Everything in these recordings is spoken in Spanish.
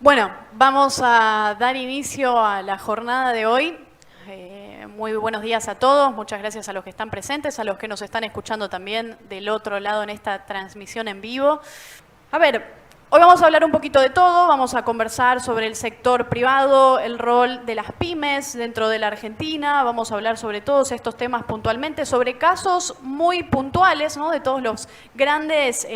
Bueno, vamos a dar inicio a la jornada de hoy. Muy buenos días a todos, muchas gracias a los que están presentes, a los que nos están escuchando también del otro lado en esta transmisión en vivo. A ver, hoy vamos a hablar un poquito de todo, vamos a conversar sobre el sector privado, el rol de las pymes dentro de la Argentina, vamos a hablar sobre todos estos temas puntualmente, sobre casos muy puntuales, ¿no?, de todos los grandes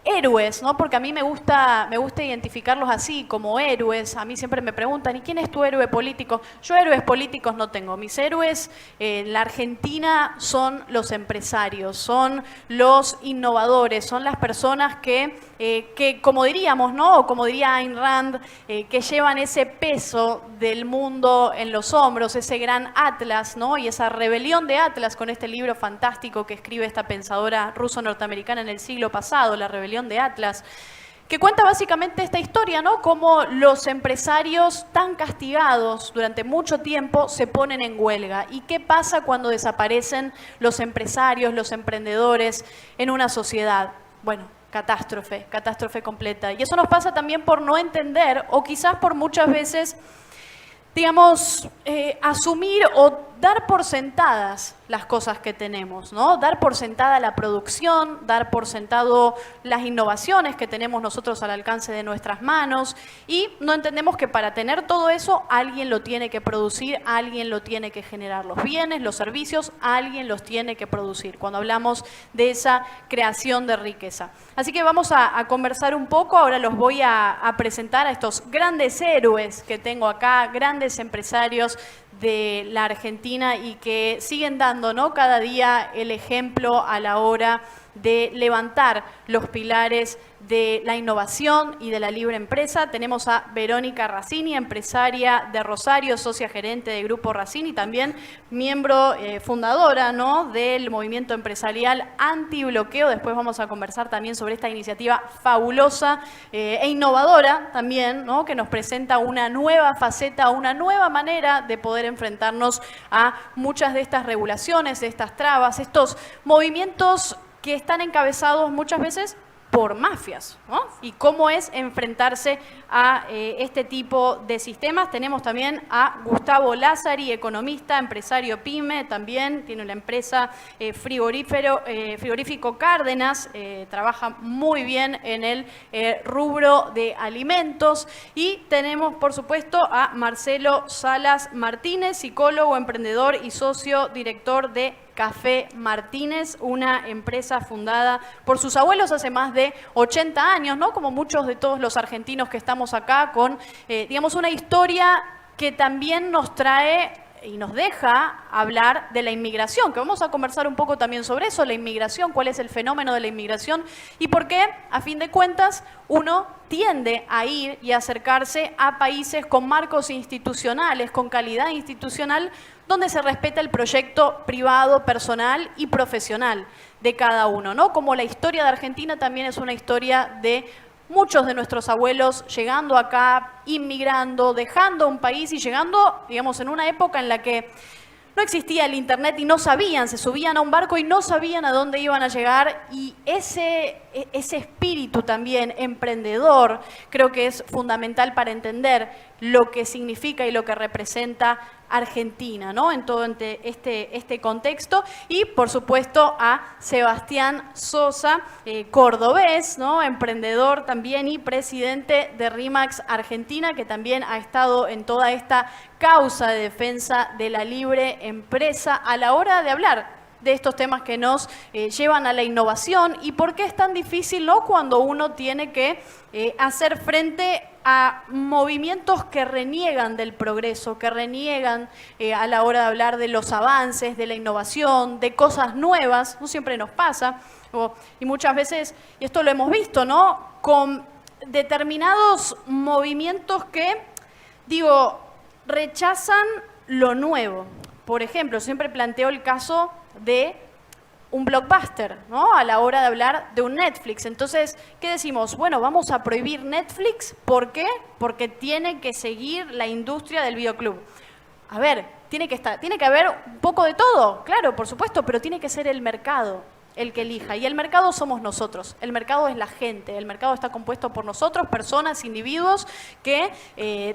héroes, ¿no? Porque a mí me gusta identificarlos así, como héroes. A mí siempre me preguntan, ¿y quién es tu héroe político? Yo héroes políticos no tengo. Mis héroes en la Argentina son los empresarios, son los innovadores, son las personas que como diríamos, ¿no?, o como diría Ayn Rand, que llevan ese peso del mundo en los hombros, ese gran Atlas, ¿no?, y esa rebelión de Atlas con este libro fantástico que escribe esta pensadora ruso-norteamericana en el siglo pasado, La rebelión de Atlas, que cuenta básicamente esta historia, ¿no?, cómo los empresarios tan castigados durante mucho tiempo se ponen en huelga. ¿Y qué pasa cuando desaparecen los empresarios, los emprendedores en una sociedad? Bueno, catástrofe, catástrofe completa. Y eso nos pasa también por no entender, o quizás por muchas veces, digamos, asumir o dar por sentadas las cosas que tenemos, ¿no? Dar por sentada la producción, dar por sentado las innovaciones que tenemos nosotros al alcance de nuestras manos, y no entendemos que para tener todo eso alguien lo tiene que producir, alguien lo tiene que generar. Los bienes, los servicios, alguien los tiene que producir cuando hablamos de esa creación de riqueza. Así que vamos a conversar un poco. Ahora los voy a presentar a estos grandes héroes que tengo acá, grandes empresarios de la Argentina y que siguen dando, ¿no?, cada día el ejemplo a la hora de levantar los pilares de la innovación y de la libre empresa. Tenemos a Verónica Razzini, empresaria de Rosario, socia gerente de Grupo Razzini, también miembro fundadora, ¿no?, del movimiento empresarial antibloqueo. Después vamos a conversar también sobre esta iniciativa fabulosa e innovadora también, ¿no?, que nos presenta una nueva faceta, una nueva manera de poder enfrentarnos a muchas de estas regulaciones, de estas trabas, estos movimientos que están encabezados muchas veces por mafias, ¿no? Y cómo es enfrentarse a este tipo de sistemas. Tenemos también a Gustavo Lazzari, economista, empresario pyme, también tiene una empresa frigorífico Cárdenas, trabaja muy bien en el rubro de alimentos. Y tenemos, por supuesto, a Marcelo Salas Martínez, psicólogo, emprendedor y socio director de Café Martínez, una empresa fundada por sus abuelos hace más de 80 años, ¿no?, como muchos de todos los argentinos que estamos acá, con, digamos, una historia que también nos trae y nos deja hablar de la inmigración, que vamos a conversar un poco también sobre eso, la inmigración, cuál es el fenómeno de la inmigración y por qué, a fin de cuentas, uno tiende a ir y acercarse a países con marcos institucionales, con calidad institucional, donde se respeta el proyecto privado, personal y profesional de cada uno, ¿no? Como la historia de Argentina también es una historia de muchos de nuestros abuelos llegando acá, inmigrando, dejando un país y llegando, digamos, en una época en la que no existía el internet y no sabían, se subían a un barco y no sabían a dónde iban a llegar, y ese espíritu también emprendedor creo que es fundamental para entender lo que significa y lo que representa Argentina, ¿no?, en todo este contexto. Y por supuesto a Sebastián Sosa, cordobés, ¿no?, emprendedor también y presidente de RIMAX Argentina, que también ha estado en toda esta causa de defensa de la libre empresa a la hora de hablar de estos temas que nos llevan a la innovación y por qué es tan difícil, ¿no?, cuando uno tiene que hacer frente a movimientos que reniegan del progreso, que reniegan a la hora de hablar de los avances, de la innovación, de cosas nuevas. No siempre nos pasa, y muchas veces, y esto lo hemos visto, ¿no?, con determinados movimientos que, digo, rechazan lo nuevo. Por ejemplo, siempre planteo el caso de un blockbuster, ¿no?, a la hora de hablar de un Netflix. Entonces, ¿qué decimos? Bueno, vamos a prohibir Netflix. ¿Por qué? Porque tiene que seguir la industria del videoclub. A ver, tiene que haber un poco de todo, claro, por supuesto, pero tiene que ser el mercado. el que elija. Y el mercado somos nosotros, el mercado es la gente, el mercado está compuesto por nosotros, personas, individuos que,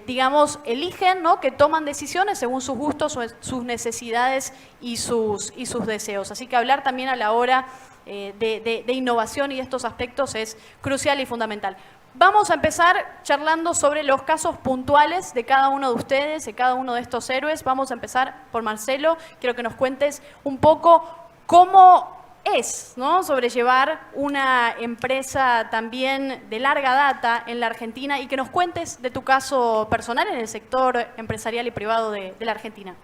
digamos, eligen, ¿no? Que toman decisiones según sus gustos, sus necesidades y sus deseos. Así que hablar también a la hora de innovación y de estos aspectos es crucial y fundamental. Vamos a empezar charlando sobre los casos puntuales de cada uno de ustedes, de cada uno de estos héroes. Vamos a empezar por Marcelo. Quiero que nos cuentes un poco cómo es, ¿no?, sobrellevar una empresa también de larga data en la Argentina y que nos cuentes de tu caso personal en el sector empresarial y privado de la Argentina.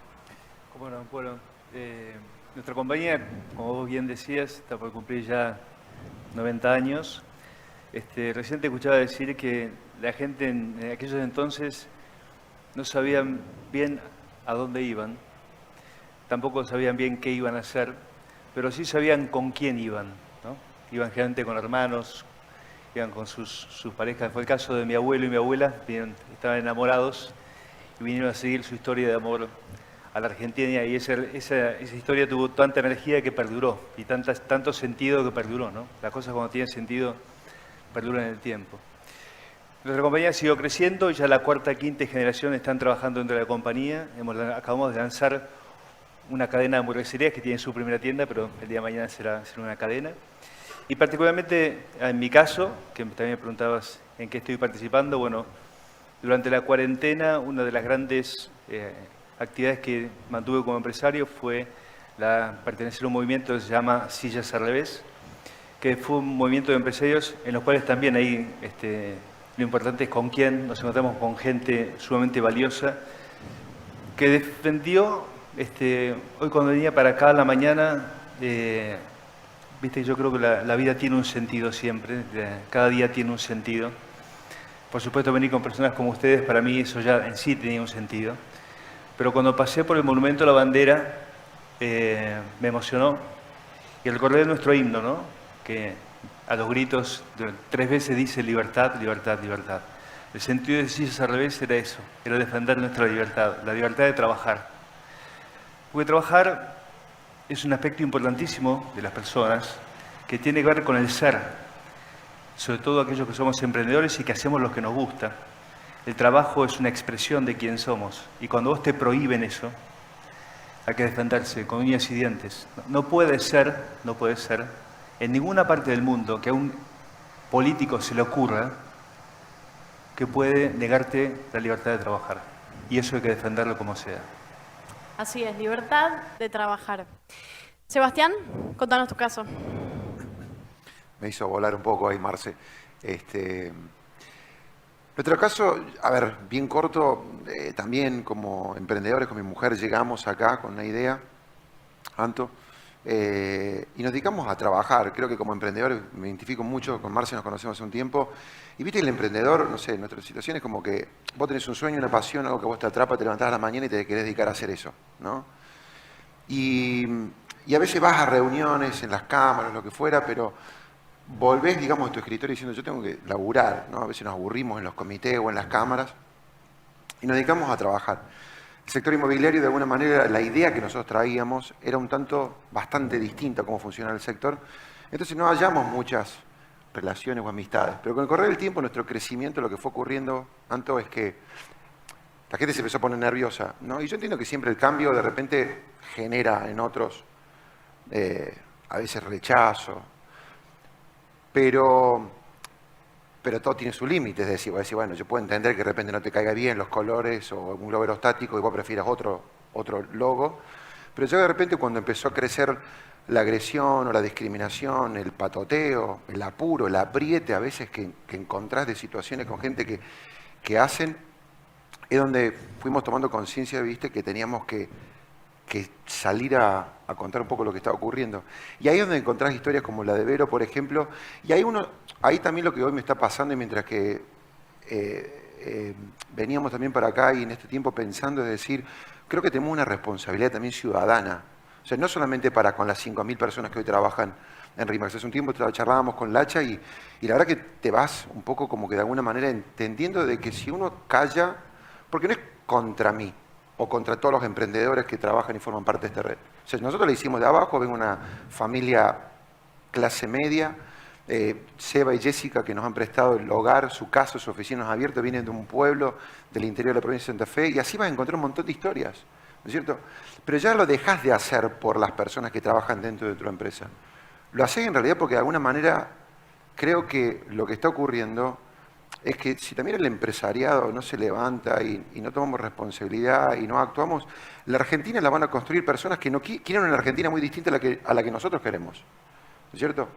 Bueno, nuestra compañía, como vos bien decías, está por cumplir ya 90 años. Recién te escuchaba decir que la gente en aquellos entonces no sabían bien a dónde iban, tampoco sabían bien qué iban a hacer, pero sí sabían con quién iban, ¿no? Iban generalmente con hermanos, iban con sus parejas. Fue el caso de mi abuelo y mi abuela, estaban enamorados y vinieron a seguir su historia de amor a la Argentina, y esa historia tuvo tanta energía que perduró y tanto sentido que perduró, ¿no? Las cosas cuando tienen sentido perduran en el tiempo. Nuestra compañía siguió creciendo y ya la cuarta, quinta generación están trabajando dentro de la compañía. Acabamos de lanzar una cadena de hamburgueserías que tiene su primera tienda, pero el día de mañana será una cadena. Y particularmente en mi caso, que también me preguntabas en qué estoy participando, bueno, durante la cuarentena una de las grandes actividades que mantuve como empresario fue pertenecer a un movimiento que se llama Sillas al Revés, que fue un movimiento de empresarios en los cuales también ahí lo importante es con quién nos encontramos, con gente sumamente valiosa que defendió. Hoy cuando venía para acá a la mañana, viste, yo creo que la vida tiene un sentido siempre, cada día tiene un sentido. Por supuesto, venir con personas como ustedes, para mí eso ya en sí tenía un sentido. Pero cuando pasé por el Monumento a la Bandera, me emocionó. Y recordé nuestro himno, ¿no?, que a los gritos 3 veces dice libertad, libertad, libertad. El sentido de Sillas al Revés era eso, era defender nuestra libertad, la libertad de trabajar. Porque trabajar es un aspecto importantísimo de las personas que tiene que ver con el ser, sobre todo aquellos que somos emprendedores y que hacemos lo que nos gusta. El trabajo es una expresión de quién somos y cuando vos te prohíben eso, hay que defenderse con uñas y dientes. No puede ser en ninguna parte del mundo que a un político se le ocurra que puede negarte la libertad de trabajar. Y eso hay que defenderlo como sea. Así es, libertad de trabajar. Sebastián, contanos tu caso. Me hizo volar un poco ahí, Marce. Nuestro caso, a ver, bien corto, también como emprendedores con mi mujer llegamos acá con una idea, Anto, y nos dedicamos a trabajar. Creo que como emprendedores me identifico mucho, con Marce nos conocemos hace un tiempo, y viste, el emprendedor, no sé, nuestra situación es como que vos tenés un sueño, una pasión, algo que vos te atrapa, te levantás a la mañana y te querés dedicar a hacer eso, ¿no? Y a veces vas a reuniones en las cámaras, lo que fuera, pero volvés, digamos, a tu escritorio diciendo yo tengo que laburar, ¿no? A veces nos aburrimos en los comités o en las cámaras y nos dedicamos a trabajar. El sector inmobiliario, de alguna manera, la idea que nosotros traíamos era bastante distinta a cómo funciona el sector. Entonces no hallamos muchas relaciones o amistades. Pero con el correr del tiempo, nuestro crecimiento, lo que fue ocurriendo, Anto, es que la gente se empezó a poner nerviosa, ¿no? Y yo entiendo que siempre el cambio de repente genera en otros a veces rechazo, pero todo tiene su límite. Es decir, voy a decir, bueno, yo puedo entender que de repente no te caiga bien los colores o un globo aerostático y vos prefieras otro logo, pero yo de repente cuando empezó a crecer la agresión o la discriminación, el patoteo, el apuro, el apriete a veces que encontrás de situaciones con gente que hacen, es donde fuimos tomando conciencia, viste, que teníamos que salir a contar un poco lo que estaba ocurriendo. Y ahí es donde encontrás historias como la de Vero, por ejemplo, y ahí también lo que hoy me está pasando, y mientras que veníamos también para acá y en este tiempo pensando, es decir, creo que tenemos una responsabilidad también ciudadana. O sea, no solamente para con las 5.000 personas que hoy trabajan en RE/MAX. Hace un tiempo charlábamos con Lacha y la verdad que te vas un poco como que de alguna manera entendiendo de que si uno calla, porque no es contra mí o contra todos los emprendedores que trabajan y forman parte de esta red. O sea, nosotros le hicimos de abajo, vengo una familia clase media. Seba y Jessica, que nos han prestado el hogar, su casa, sus oficinas abiertas, vienen de un pueblo del interior de la provincia de Santa Fe, y así vas a encontrar un montón de historias, ¿no es cierto? Pero ya lo dejas de hacer por las personas que trabajan dentro de tu empresa. Lo haces en realidad porque de alguna manera creo que lo que está ocurriendo es que si también el empresariado no se levanta y no tomamos responsabilidad y no actuamos, la Argentina la van a construir personas que no quieren una Argentina muy distinta a la que nosotros queremos, ¿no es cierto?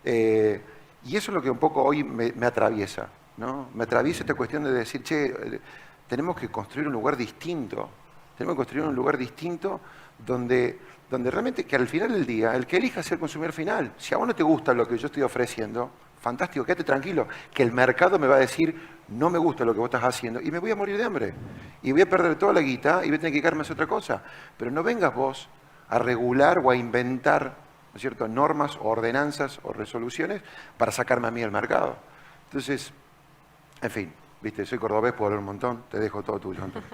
Y eso es lo que un poco hoy me atraviesa, ¿no? Me atraviesa esta cuestión de decir, che, tenemos que construir un lugar distinto. Tenemos que construir un lugar distinto donde realmente, que al final del día, el que elija sea el consumidor final. Si a vos no te gusta lo que yo estoy ofreciendo, fantástico, quédate tranquilo, que el mercado me va a decir, no me gusta lo que vos estás haciendo y me voy a morir de hambre. Y voy a perder toda la guita y voy a tener que dedicarme a hacer otra cosa. Pero no vengas vos a regular o a inventar, ¿no es cierto?, normas o ordenanzas o resoluciones para sacarme a mí del mercado. Entonces, en fin, viste, soy cordobés, puedo hablar un montón, te dejo todo tuyo, Antonio.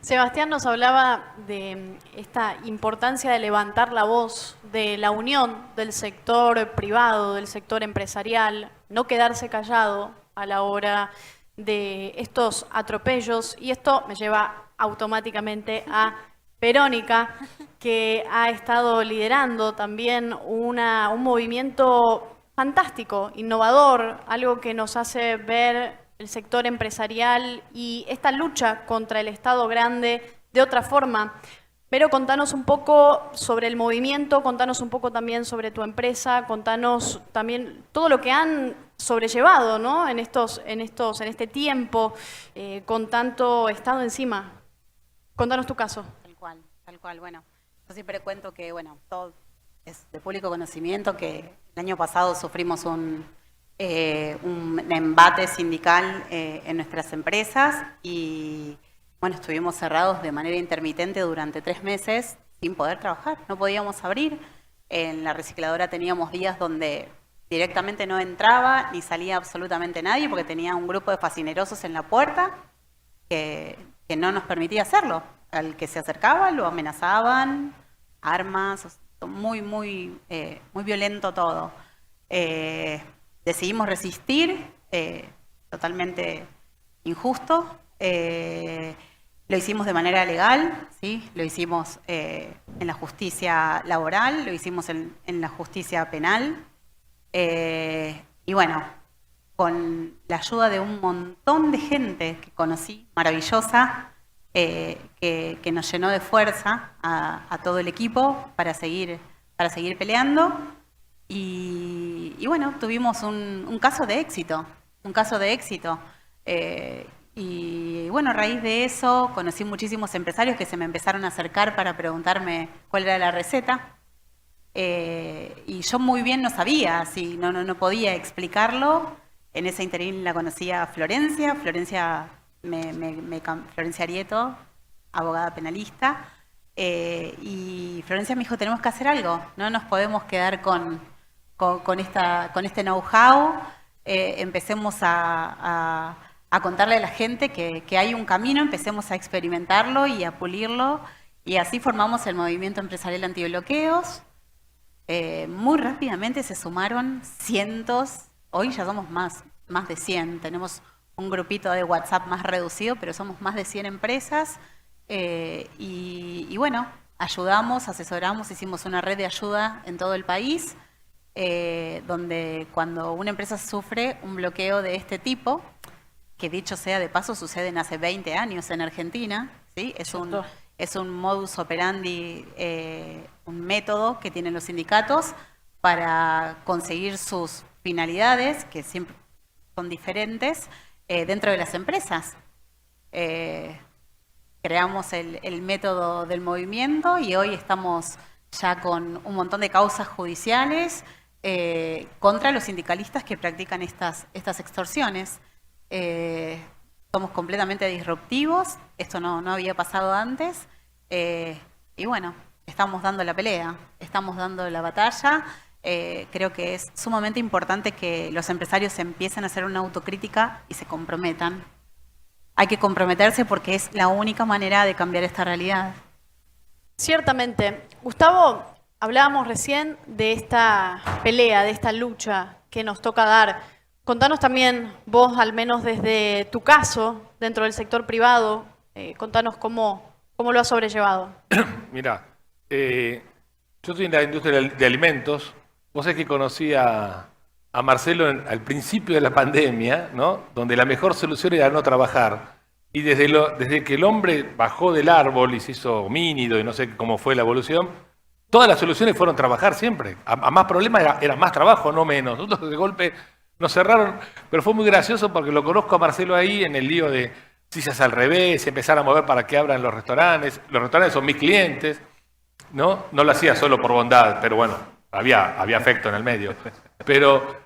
Sebastián nos hablaba de esta importancia de levantar la voz, de la unión del sector privado, del sector empresarial, no quedarse callado a la hora de estos atropellos. Y esto me lleva automáticamente a Verónica, que ha estado liderando también un movimiento fantástico, innovador, algo que nos hace ver el sector empresarial y esta lucha contra el Estado grande de otra forma. Pero contanos un poco sobre el movimiento, contanos un poco también sobre tu empresa, contanos también todo lo que han sobrellevado, ¿no?, en este tiempo, con tanto Estado encima. Contanos tu caso. Tal cual. Bueno, yo siempre cuento que, bueno, todo es de público conocimiento que el año pasado sufrimos un embate sindical en nuestras empresas y, bueno, estuvimos cerrados de manera intermitente durante 3 meses sin poder trabajar, no podíamos abrir. En la recicladora teníamos días donde directamente no entraba ni salía absolutamente nadie porque tenía un grupo de facinerosos en la puerta que no nos permitía hacerlo. Al que se acercaba lo amenazaban, armas, muy violento todo. Decidimos resistir, totalmente injusto. Lo hicimos de manera legal, ¿sí? Lo hicimos en la justicia laboral, lo hicimos en la justicia penal. Y bueno, con la ayuda de un montón de gente que conocí, maravillosa, que nos llenó de fuerza a todo el equipo para seguir peleando. Y bueno, tuvimos un caso de éxito, y bueno, a raíz de eso conocí muchísimos empresarios que se me empezaron a acercar para preguntarme cuál era la receta. Y yo muy bien no sabía, no podía explicarlo. En ese interín la conocí a Florencia Arieto, abogada penalista, y Florencia me dijo, tenemos que hacer algo, no nos podemos quedar con este know-how. Empecemos a contarle a la gente que hay un camino, empecemos a experimentarlo y a pulirlo, y así formamos el Movimiento Empresarial Antibloqueos. Muy rápidamente se sumaron cientos, hoy ya somos más de 100, tenemos un grupito de WhatsApp más reducido, pero somos más de 100 empresas, y bueno, ayudamos, asesoramos, hicimos una red de ayuda en todo el país, donde cuando una empresa sufre un bloqueo de este tipo, que dicho sea de paso suceden hace 20 años en Argentina, ¿sí? Es un modus operandi, un método que tienen los sindicatos para conseguir sus finalidades, que siempre son diferentes, dentro de las empresas. Creamos el método del movimiento y hoy estamos ya con un montón de causas judiciales contra los sindicalistas que practican estas extorsiones. Somos completamente disruptivos, esto no había pasado antes, y bueno, estamos dando la pelea, estamos dando la batalla. Creo que es sumamente importante que los empresarios empiecen a hacer una autocrítica y se comprometan. Hay que comprometerse porque es la única manera de cambiar esta realidad. Ciertamente. Gustavo, Hablábamos recién de esta pelea, de esta lucha que nos toca dar. Contanos también vos, al menos desde tu caso, dentro del sector privado, contanos cómo lo has sobrellevado. Mirá, yo estoy en la industria de alimentos. Vos sabés que conocí a Marcelo al principio de la pandemia, ¿no? Donde la mejor solución era no trabajar. Y desde que el hombre bajó del árbol y se hizo homínido y no sé cómo fue la evolución, todas las soluciones fueron trabajar siempre. A más problemas era más trabajo, no menos. Nosotros de golpe nos cerraron, pero fue muy gracioso porque lo conozco a Marcelo ahí en el lío de sillas al revés, empezar a mover para que abran los restaurantes. Los restaurantes son mis clientes, ¿no? No lo hacía solo por bondad, pero bueno, había afecto en el medio. Pero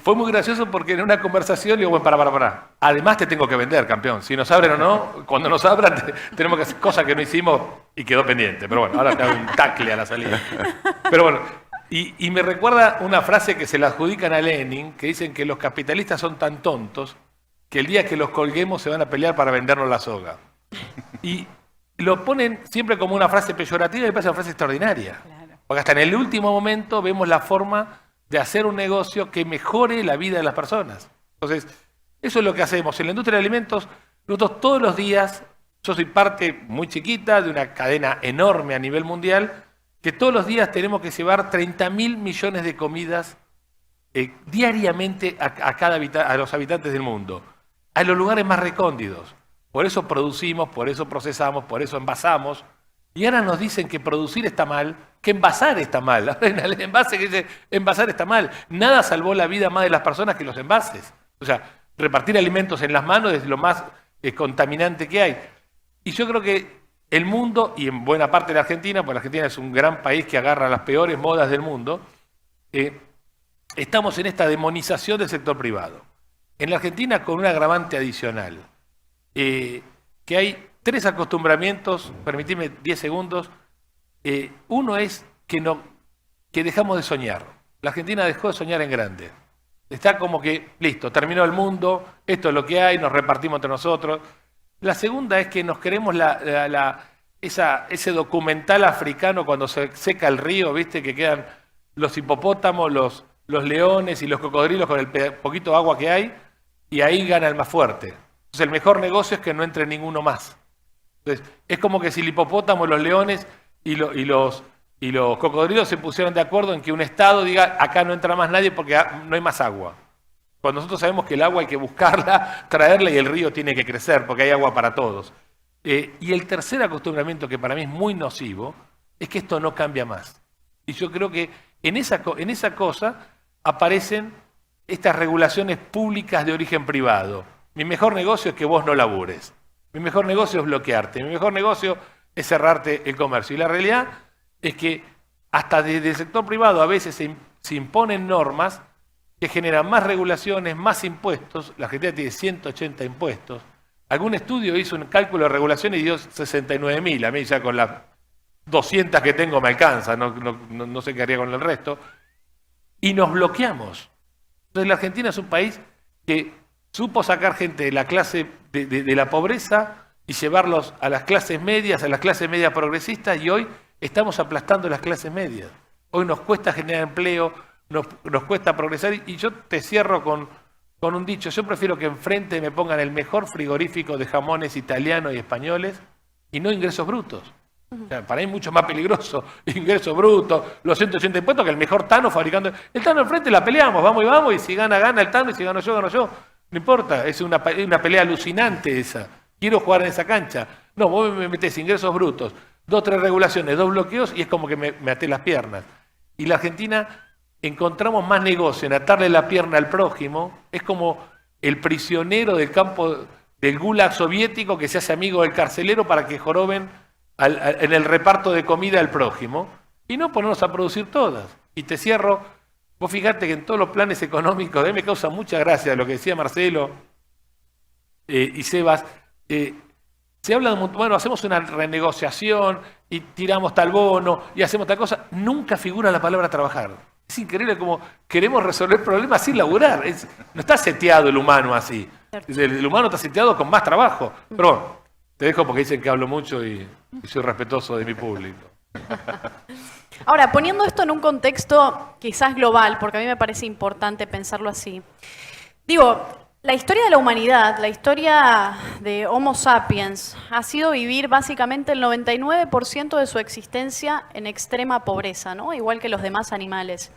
fue muy gracioso porque en una conversación digo, bueno, para. Además te tengo que vender, campeón. Si nos abren o no, cuando nos abran tenemos que hacer cosas que no hicimos y quedó pendiente. Pero bueno, ahora te hago un tacle a la salida. Pero bueno, y me recuerda una frase que se la adjudican a Lenin, que dicen que los capitalistas son tan tontos que el día que los colguemos se van a pelear para vendernos la soga. Y lo ponen siempre como una frase peyorativa y me parece una frase extraordinaria. Claro. Porque hasta en el último momento vemos la forma de hacer un negocio que mejore la vida de las personas. Entonces, eso es lo que hacemos. En la industria de alimentos, nosotros todos los días, yo soy parte muy chiquita de una cadena enorme a nivel mundial, que todos los días tenemos que llevar 30.000 millones de comidas diariamente a los habitantes del mundo, a los lugares más recónditos. Por eso producimos, por eso procesamos, por eso envasamos. Y ahora nos dicen que producir está mal, que envasar está mal. Ahora en el envase que dice envasar está mal. Nada salvó la vida más de las personas que los envases. O sea, repartir alimentos en las manos es lo más contaminante que hay. Y yo creo que el mundo, y en buena parte de la Argentina, porque la Argentina es un gran país que agarra las peores modas del mundo, estamos en esta demonización del sector privado. En la Argentina con un agravante adicional, que hay 3 acostumbramientos, permitime 10 segundos. Uno es que dejamos de soñar. La Argentina dejó de soñar en grande. Está como que, listo, terminó el mundo, esto es lo que hay, nos repartimos entre nosotros. La segunda es que nos queremos ese documental africano cuando se seca el río, ¿viste? Que quedan los hipopótamos, los leones y los cocodrilos con el poquito agua que hay, y ahí gana el más fuerte. Entonces el mejor negocio es que no entre ninguno más. Entonces, es como que si el hipopótamo, los leones y los cocodrilos se pusieron de acuerdo en que un Estado diga, acá no entra más nadie porque no hay más agua. Cuando nosotros sabemos que el agua hay que buscarla, traerla y el río tiene que crecer porque hay agua para todos. Y el tercer acostumbramiento que para mí es muy nocivo es que esto no cambia más. Y yo creo que en esa cosa aparecen estas regulaciones públicas de origen privado. Mi mejor negocio es que vos no labures. Mi mejor negocio es bloquearte. Mi mejor negocio es cerrarte el comercio. Y la realidad es que hasta desde el sector privado a veces se imponen normas que generan más regulaciones, más impuestos. La Argentina tiene 180 impuestos. Algún estudio hizo un cálculo de regulaciones y dio 69.000. A mí ya con las 200 que tengo me alcanza. No sé qué haría con el resto. Y nos bloqueamos. Entonces la Argentina es un país que supo sacar gente de la clase de la pobreza y llevarlos a las clases medias progresistas, y hoy estamos aplastando las clases medias. Hoy nos cuesta generar empleo, nos cuesta progresar, y yo te cierro con un dicho. Yo prefiero que enfrente me pongan el mejor frigorífico de jamones italianos y españoles y no ingresos brutos. O sea, para mí es mucho más peligroso ingresos brutos, los 180 impuestos, que el mejor Tano fabricando. El Tano enfrente la peleamos, vamos, y si gana el Tano, y si gano yo, gano yo. No importa, es una pelea alucinante esa. Quiero jugar en esa cancha. No, vos me metés ingresos brutos, 2 o 3 regulaciones, 2 bloqueos, y es como que me até las piernas. Y la Argentina encontramos más negocio en atarle la pierna al prójimo. Es como el prisionero del campo del gulag soviético que se hace amigo del carcelero para que joroben en el reparto de comida al prójimo, y no ponernos a producir todas. Y te cierro, vos fijate que en todos los planes económicos, a mí me causa mucha gracia lo que decía Marcelo y Sebas, se habla de, bueno, hacemos una renegociación y tiramos tal bono y hacemos tal cosa, nunca figura la palabra trabajar. Es increíble como queremos resolver problemas sin laburar. No está seteado el humano así. El humano está seteado con más trabajo. Pero bueno, te dejo porque dicen que hablo mucho y soy respetuoso de mi público. Ahora, poniendo esto en un contexto quizás global, porque a mí me parece importante pensarlo así. Digo, la historia de la humanidad, la historia de Homo sapiens, ha sido vivir básicamente el 99% de su existencia en extrema pobreza, ¿no? Igual que los demás animales.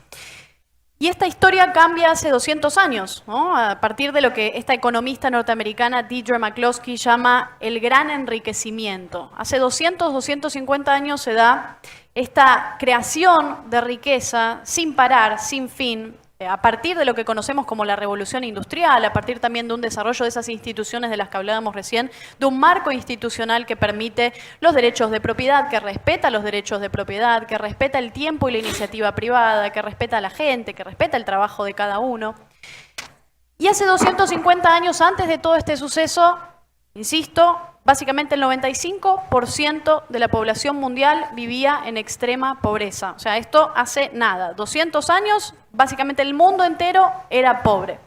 Y esta historia cambia hace 200 años, ¿no? A partir de lo que esta economista norteamericana Deirdre McCloskey llama el gran enriquecimiento. Hace 250 años se da esta creación de riqueza sin parar, sin fin, a partir de lo que conocemos como la revolución industrial, a partir también de un desarrollo de esas instituciones de las que hablábamos recién, de un marco institucional que permite los derechos de propiedad, que respeta los derechos de propiedad, que respeta el tiempo y la iniciativa privada, que respeta a la gente, que respeta el trabajo de cada uno. Y hace 250 años antes de todo este suceso, insisto, básicamente el 95% de la población mundial vivía en extrema pobreza. O sea, esto hace nada. 200 años, básicamente el mundo entero era pobre.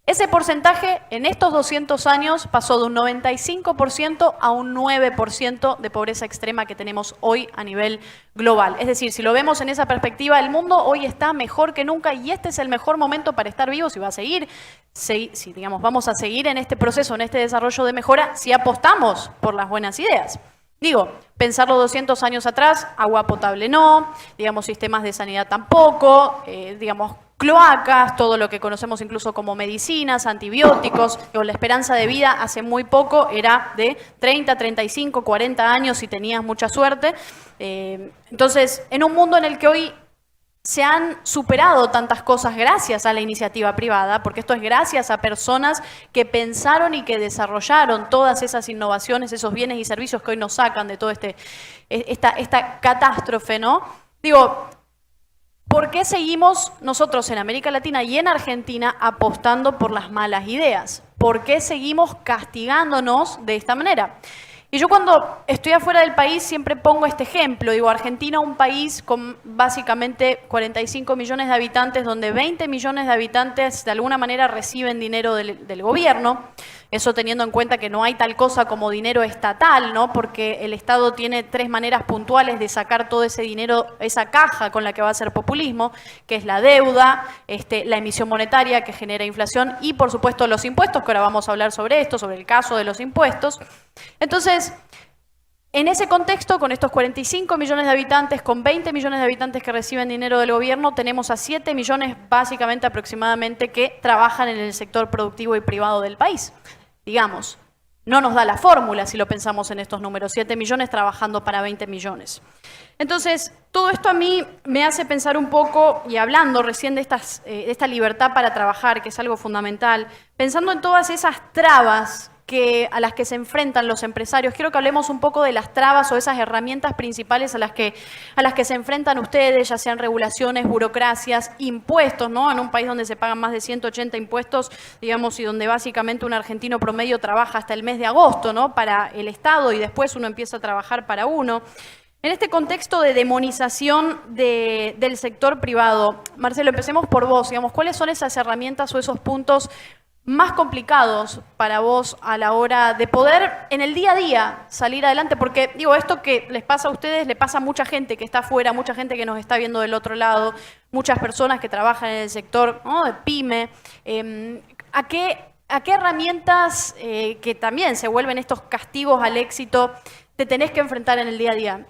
Ese porcentaje en estos 200 años pasó de un 95% a un 9% de pobreza extrema que tenemos hoy a nivel global. Es decir, si lo vemos en esa perspectiva, el mundo hoy está mejor que nunca y este es el mejor momento para estar vivos y va a seguir. Si digamos, vamos a seguir en este proceso, en este desarrollo de mejora, si apostamos por las buenas ideas. Digo, pensarlo 200 años atrás, agua potable no, digamos, sistemas de sanidad tampoco, digamos, cloacas, todo lo que conocemos incluso como medicinas, antibióticos, la esperanza de vida hace muy poco era de 30, 35, 40 años si tenías mucha suerte. Entonces, en un mundo en el que hoy se han superado tantas cosas gracias a la iniciativa privada, porque esto es gracias a personas que pensaron y que desarrollaron todas esas innovaciones, esos bienes y servicios que hoy nos sacan de toda esta catástrofe, ¿no? Digo, ¿por qué seguimos nosotros en América Latina y en Argentina apostando por las malas ideas? ¿Por qué seguimos castigándonos de esta manera? Y yo cuando estoy afuera del país siempre pongo este ejemplo. Digo, Argentina, un país con básicamente 45 millones de habitantes, donde 20 millones de habitantes de alguna manera reciben dinero del gobierno. Eso teniendo en cuenta que no hay tal cosa como dinero estatal, ¿no? Porque el Estado tiene 3 maneras puntuales de sacar todo ese dinero, esa caja con la que va a hacer populismo, que es la deuda, la emisión monetaria que genera inflación y, por supuesto, los impuestos, que ahora vamos a hablar sobre esto, sobre el caso de los impuestos. Entonces, en ese contexto, con estos 45 millones de habitantes, con 20 millones de habitantes que reciben dinero del gobierno, tenemos a 7 millones básicamente aproximadamente que trabajan en el sector productivo y privado del país. Digamos, no nos da la fórmula si lo pensamos en estos números, 7 millones trabajando para 20 millones. Entonces, todo esto a mí me hace pensar un poco, y hablando recién de esta libertad para trabajar, que es algo fundamental, pensando en todas esas trabas a las que se enfrentan los empresarios. Quiero que hablemos un poco de las trabas o esas herramientas principales a las que se enfrentan ustedes, ya sean regulaciones, burocracias, impuestos, ¿no? En un país donde se pagan más de 180 impuestos, digamos, y donde básicamente un argentino promedio trabaja hasta el mes de agosto, ¿no? Para el Estado y después uno empieza a trabajar para uno. En este contexto de demonización del sector privado, Marcelo, empecemos por vos, digamos, ¿cuáles son esas herramientas o esos puntos más complicados para vos a la hora de poder en el día a día salir adelante? Porque digo, esto que les pasa a ustedes le pasa a mucha gente que está afuera, mucha gente que nos está viendo del otro lado, muchas personas que trabajan en el sector, ¿no?, de pyme. ¿A qué herramientas que también se vuelven estos castigos al éxito te tenés que enfrentar en el día a día?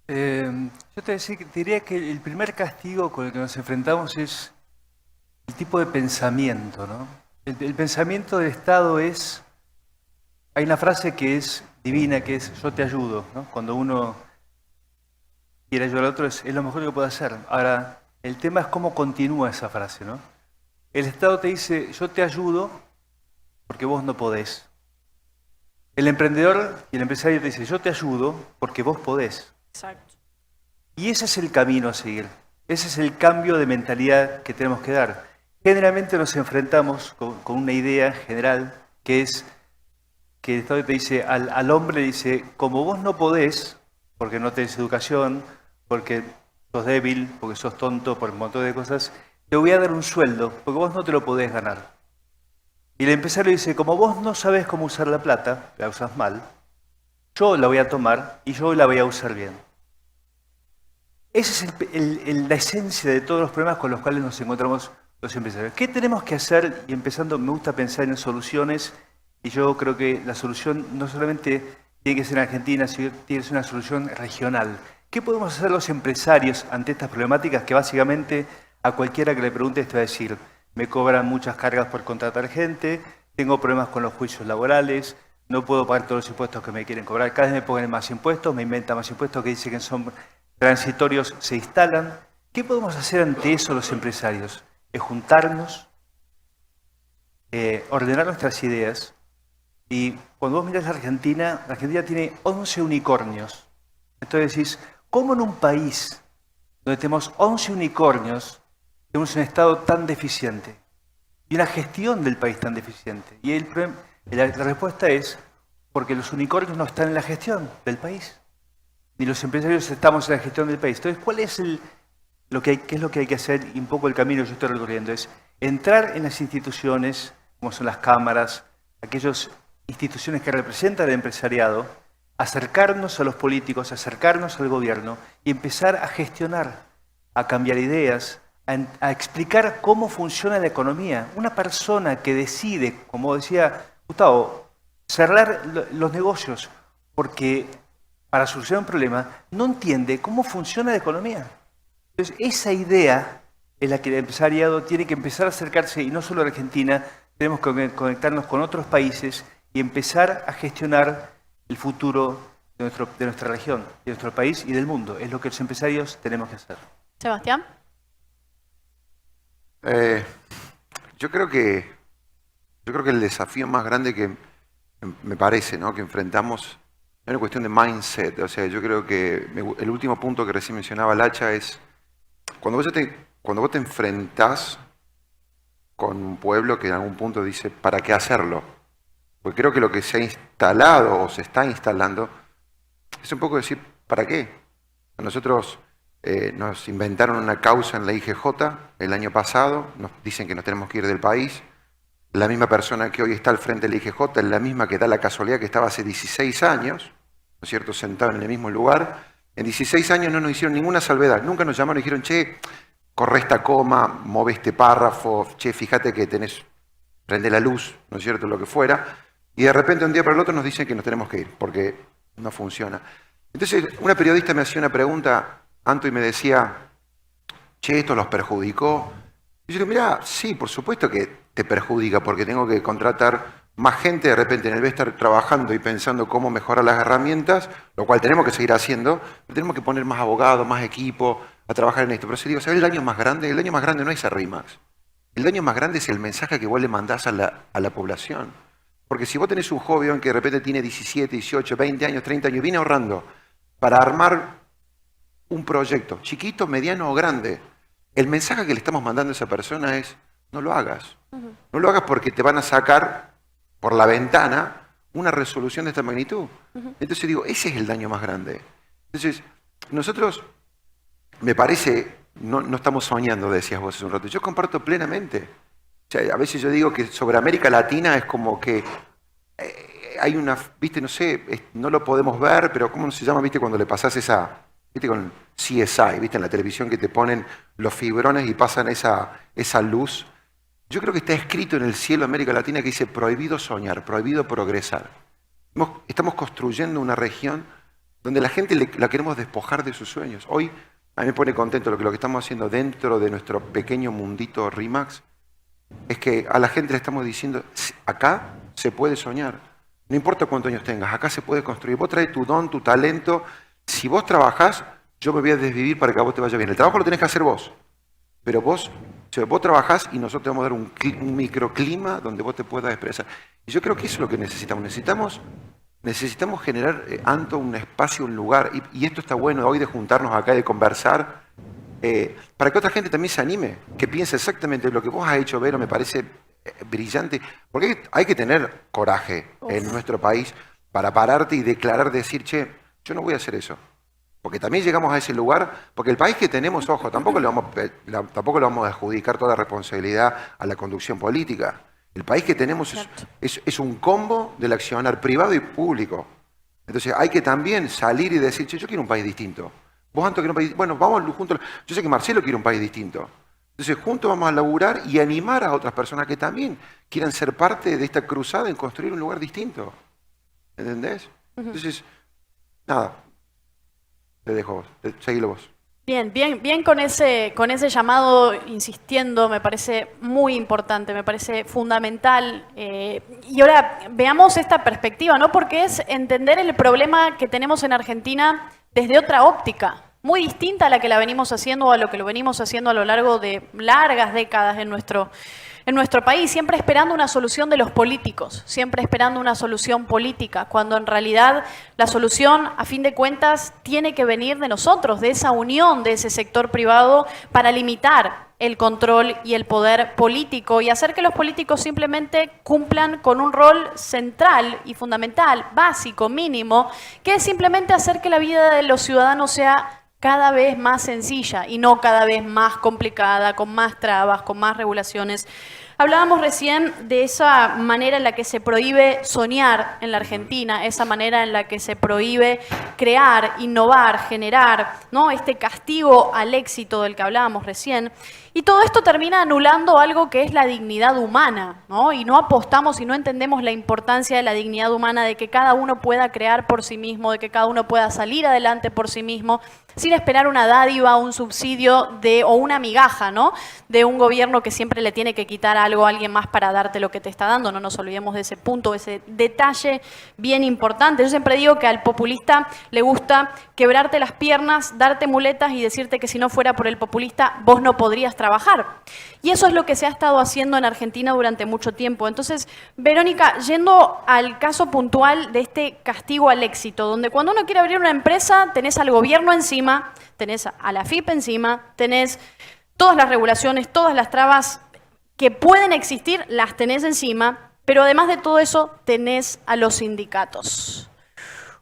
Yo te diría que el primer castigo con el que nos enfrentamos es el tipo de pensamiento, ¿no? El pensamiento del Estado es... Hay una frase que es divina, que es yo te ayudo, ¿no? Cuando uno quiere ayudar al otro es lo mejor que puede hacer. Ahora, el tema es cómo continúa esa frase, ¿no? El Estado te dice yo te ayudo porque vos no podés. El emprendedor y el empresario te dice yo te ayudo porque vos podés. Exacto. Y ese es el camino a seguir. Ese es el cambio de mentalidad que tenemos que dar. Generalmente nos enfrentamos con una idea general que es que el Estado te dice, al hombre le dice, como vos no podés, porque no tenés educación, porque sos débil, porque sos tonto, por un montón de cosas, te voy a dar un sueldo, porque vos no te lo podés ganar. Y el empresario dice, como vos no sabés cómo usar la plata, la usás mal, yo la voy a tomar y yo la voy a usar bien. esa es la esencia de todos los problemas con los cuales nos encontramos los empresarios. ¿Qué tenemos que hacer? Y empezando, me gusta pensar en soluciones, y yo creo que la solución no solamente tiene que ser en Argentina, sino que tiene que ser una solución regional. ¿Qué podemos hacer los empresarios ante estas problemáticas que básicamente a cualquiera que le pregunte te va a decir, me cobran muchas cargas por contratar gente, tengo problemas con los juicios laborales, no puedo pagar todos los impuestos que me quieren cobrar, cada vez me ponen más impuestos, me inventan más impuestos que dicen que son transitorios, se instalan? ¿Qué podemos hacer ante eso los empresarios? Es juntarnos, ordenar nuestras ideas. Y cuando vos mirás la Argentina tiene 11 unicornios. Entonces decís, ¿cómo en un país donde tenemos 11 unicornios tenemos un Estado tan deficiente? Y una gestión del país tan deficiente. Y la respuesta es, porque los unicornios no están en la gestión del país. Ni los empresarios estamos en la gestión del país. Entonces, ¿qué es lo que hay que hacer? Y un poco el camino que yo estoy recorriendo es entrar en las instituciones, como son las cámaras, aquellas instituciones que representan al empresariado, acercarnos a los políticos, acercarnos al gobierno y empezar a gestionar, a cambiar ideas, a explicar cómo funciona la economía. Una persona que decide, como decía Gustavo, cerrar los negocios porque para solucionar un problema no entiende cómo funciona la economía. Entonces, esa idea es la que el empresariado tiene que empezar a acercarse, y no solo a Argentina, tenemos que conectarnos con otros países y empezar a gestionar el futuro de nuestra región, de nuestro país y del mundo. Es lo que los empresarios tenemos que hacer. Sebastián. Yo creo que el desafío más grande que me parece, ¿no?, que enfrentamos es una cuestión de mindset. O sea, yo creo que el último punto que recién mencionaba Lacha es cuando vos te enfrentás con un pueblo que en algún punto dice, ¿para qué hacerlo? Porque creo que lo que se ha instalado o se está instalando es un poco decir, ¿para qué? Nosotros nos inventaron una causa en la IGJ el año pasado, nos dicen que nos tenemos que ir del país. La misma persona que hoy está al frente de la IGJ es la misma que da la casualidad que estaba hace 16 años, ¿no es cierto?, sentado en el mismo lugar. En 16 años no nos hicieron ninguna salvedad, nunca nos llamaron y dijeron, che, corre esta coma, move este párrafo, che, fíjate que prende la luz, ¿no es cierto?, lo que fuera. Y de repente un día para el otro nos dicen que nos tenemos que ir, porque no funciona. Entonces, una periodista me hacía una pregunta, Anto, y me decía, che, ¿esto los perjudicó? Y yo le digo, mirá, sí, por supuesto que te perjudica, porque tengo que contratar más gente, de repente en el vez de estar trabajando y pensando cómo mejorar las herramientas, lo cual tenemos que seguir haciendo, pero tenemos que poner más abogados, más equipo a trabajar en esto. Pero se digo, ¿sabes el daño más grande? El daño más grande no es a RIMAX. El daño más grande es el mensaje que vos le mandás a la población. Porque si vos tenés un joven que de repente tiene 17, 18, 20 años, 30 años, viene ahorrando para armar un proyecto, chiquito, mediano o grande, el mensaje que le estamos mandando a esa persona es, no lo hagas. No lo hagas porque te van a sacar por la ventana una resolución de esta magnitud. Entonces digo, ese es el daño más grande. Entonces, nosotros, me parece, no estamos soñando, decías vos hace un rato. Yo comparto plenamente. O sea, a veces yo digo que sobre América Latina es como que hay una, viste, no sé, no lo podemos ver, pero ¿cómo se llama, viste, cuando le pasás esa, viste, con CSI, viste, en la televisión que te ponen los fibrones y pasan esa luz? Yo creo que está escrito en el cielo de América Latina que dice prohibido soñar, prohibido progresar. Estamos construyendo una región donde la gente la queremos despojar de sus sueños. Hoy a mí me pone contento lo que estamos haciendo dentro de nuestro pequeño mundito RIMAX, es que a la gente le estamos diciendo, acá se puede soñar, no importa cuántos años tengas, acá se puede construir. Vos traes tu don, tu talento, si vos trabajás, yo me voy a desvivir para que a vos te vaya bien. El trabajo lo tenés que hacer vos, pero vos trabajás y nosotros te vamos a dar un microclima donde vos te puedas expresar. Y yo creo que eso es lo que necesitamos. Necesitamos generar, Anto, un espacio, un lugar, y esto está bueno hoy de juntarnos acá y de conversar, para que otra gente también se anime, que piense exactamente lo que vos has hecho, Vero, me parece brillante, porque hay que tener coraje en nuestro país para pararte y declarar, decir, che, yo no voy a hacer eso. Porque también llegamos a ese lugar, porque el país que tenemos, ojo, tampoco le vamos a adjudicar toda la responsabilidad a la conducción política. El país que tenemos es un combo del accionar privado y público. Entonces hay que también salir y decir, che, yo quiero un país distinto. Vos, Anto, querés un país, bueno, vamos juntos. Yo sé que Marcelo quiere un país distinto. Entonces, juntos vamos a laburar y animar a otras personas que también quieran ser parte de esta cruzada en construir un lugar distinto. ¿Entendés? Entonces, nada, te dejo vos, seguilo vos. Bien con ese llamado, insistiendo, me parece muy importante, me parece fundamental. Y ahora veamos esta perspectiva, ¿no? Porque es entender el problema que tenemos en Argentina desde otra óptica, muy distinta a la que la venimos haciendo o a lo que lo venimos haciendo a lo largo de largas décadas en nuestro país, siempre esperando una solución de los políticos, siempre esperando una solución política, cuando en realidad la solución, a fin de cuentas, tiene que venir de nosotros, de esa unión de ese sector privado para limitar el control y el poder político y hacer que los políticos simplemente cumplan con un rol central y fundamental, básico, mínimo, que es simplemente hacer que la vida de los ciudadanos sea cada vez más sencilla y no cada vez más complicada, con más trabas, con más regulaciones. Hablábamos recién de esa manera en la que se prohíbe soñar en la Argentina, esa manera en la que se prohíbe crear, innovar, generar, ¿no? Este castigo al éxito del que hablábamos recién. Y todo esto termina anulando algo que es la dignidad humana, ¿no? Y no apostamos y no entendemos la importancia de la dignidad humana, de que cada uno pueda crear por sí mismo, de que cada uno pueda salir adelante por sí mismo, sin esperar una dádiva, un subsidio o una migaja, ¿no? De un gobierno que siempre le tiene que quitar algo a alguien más para darte lo que te está dando. No nos olvidemos de ese punto, ese detalle bien importante. Yo siempre digo que al populista le gusta quebrarte las piernas, darte muletas y decirte que si no fuera por el populista vos no podrías trabajar. Y eso es lo que se ha estado haciendo en Argentina durante mucho tiempo. Entonces, Verónica, yendo al caso puntual de este castigo al éxito, donde cuando uno quiere abrir una empresa tenés al gobierno encima, tenés a la AFIP encima, tenés todas las regulaciones, todas las trabas que pueden existir, las tenés encima, pero además de todo eso tenés a los sindicatos.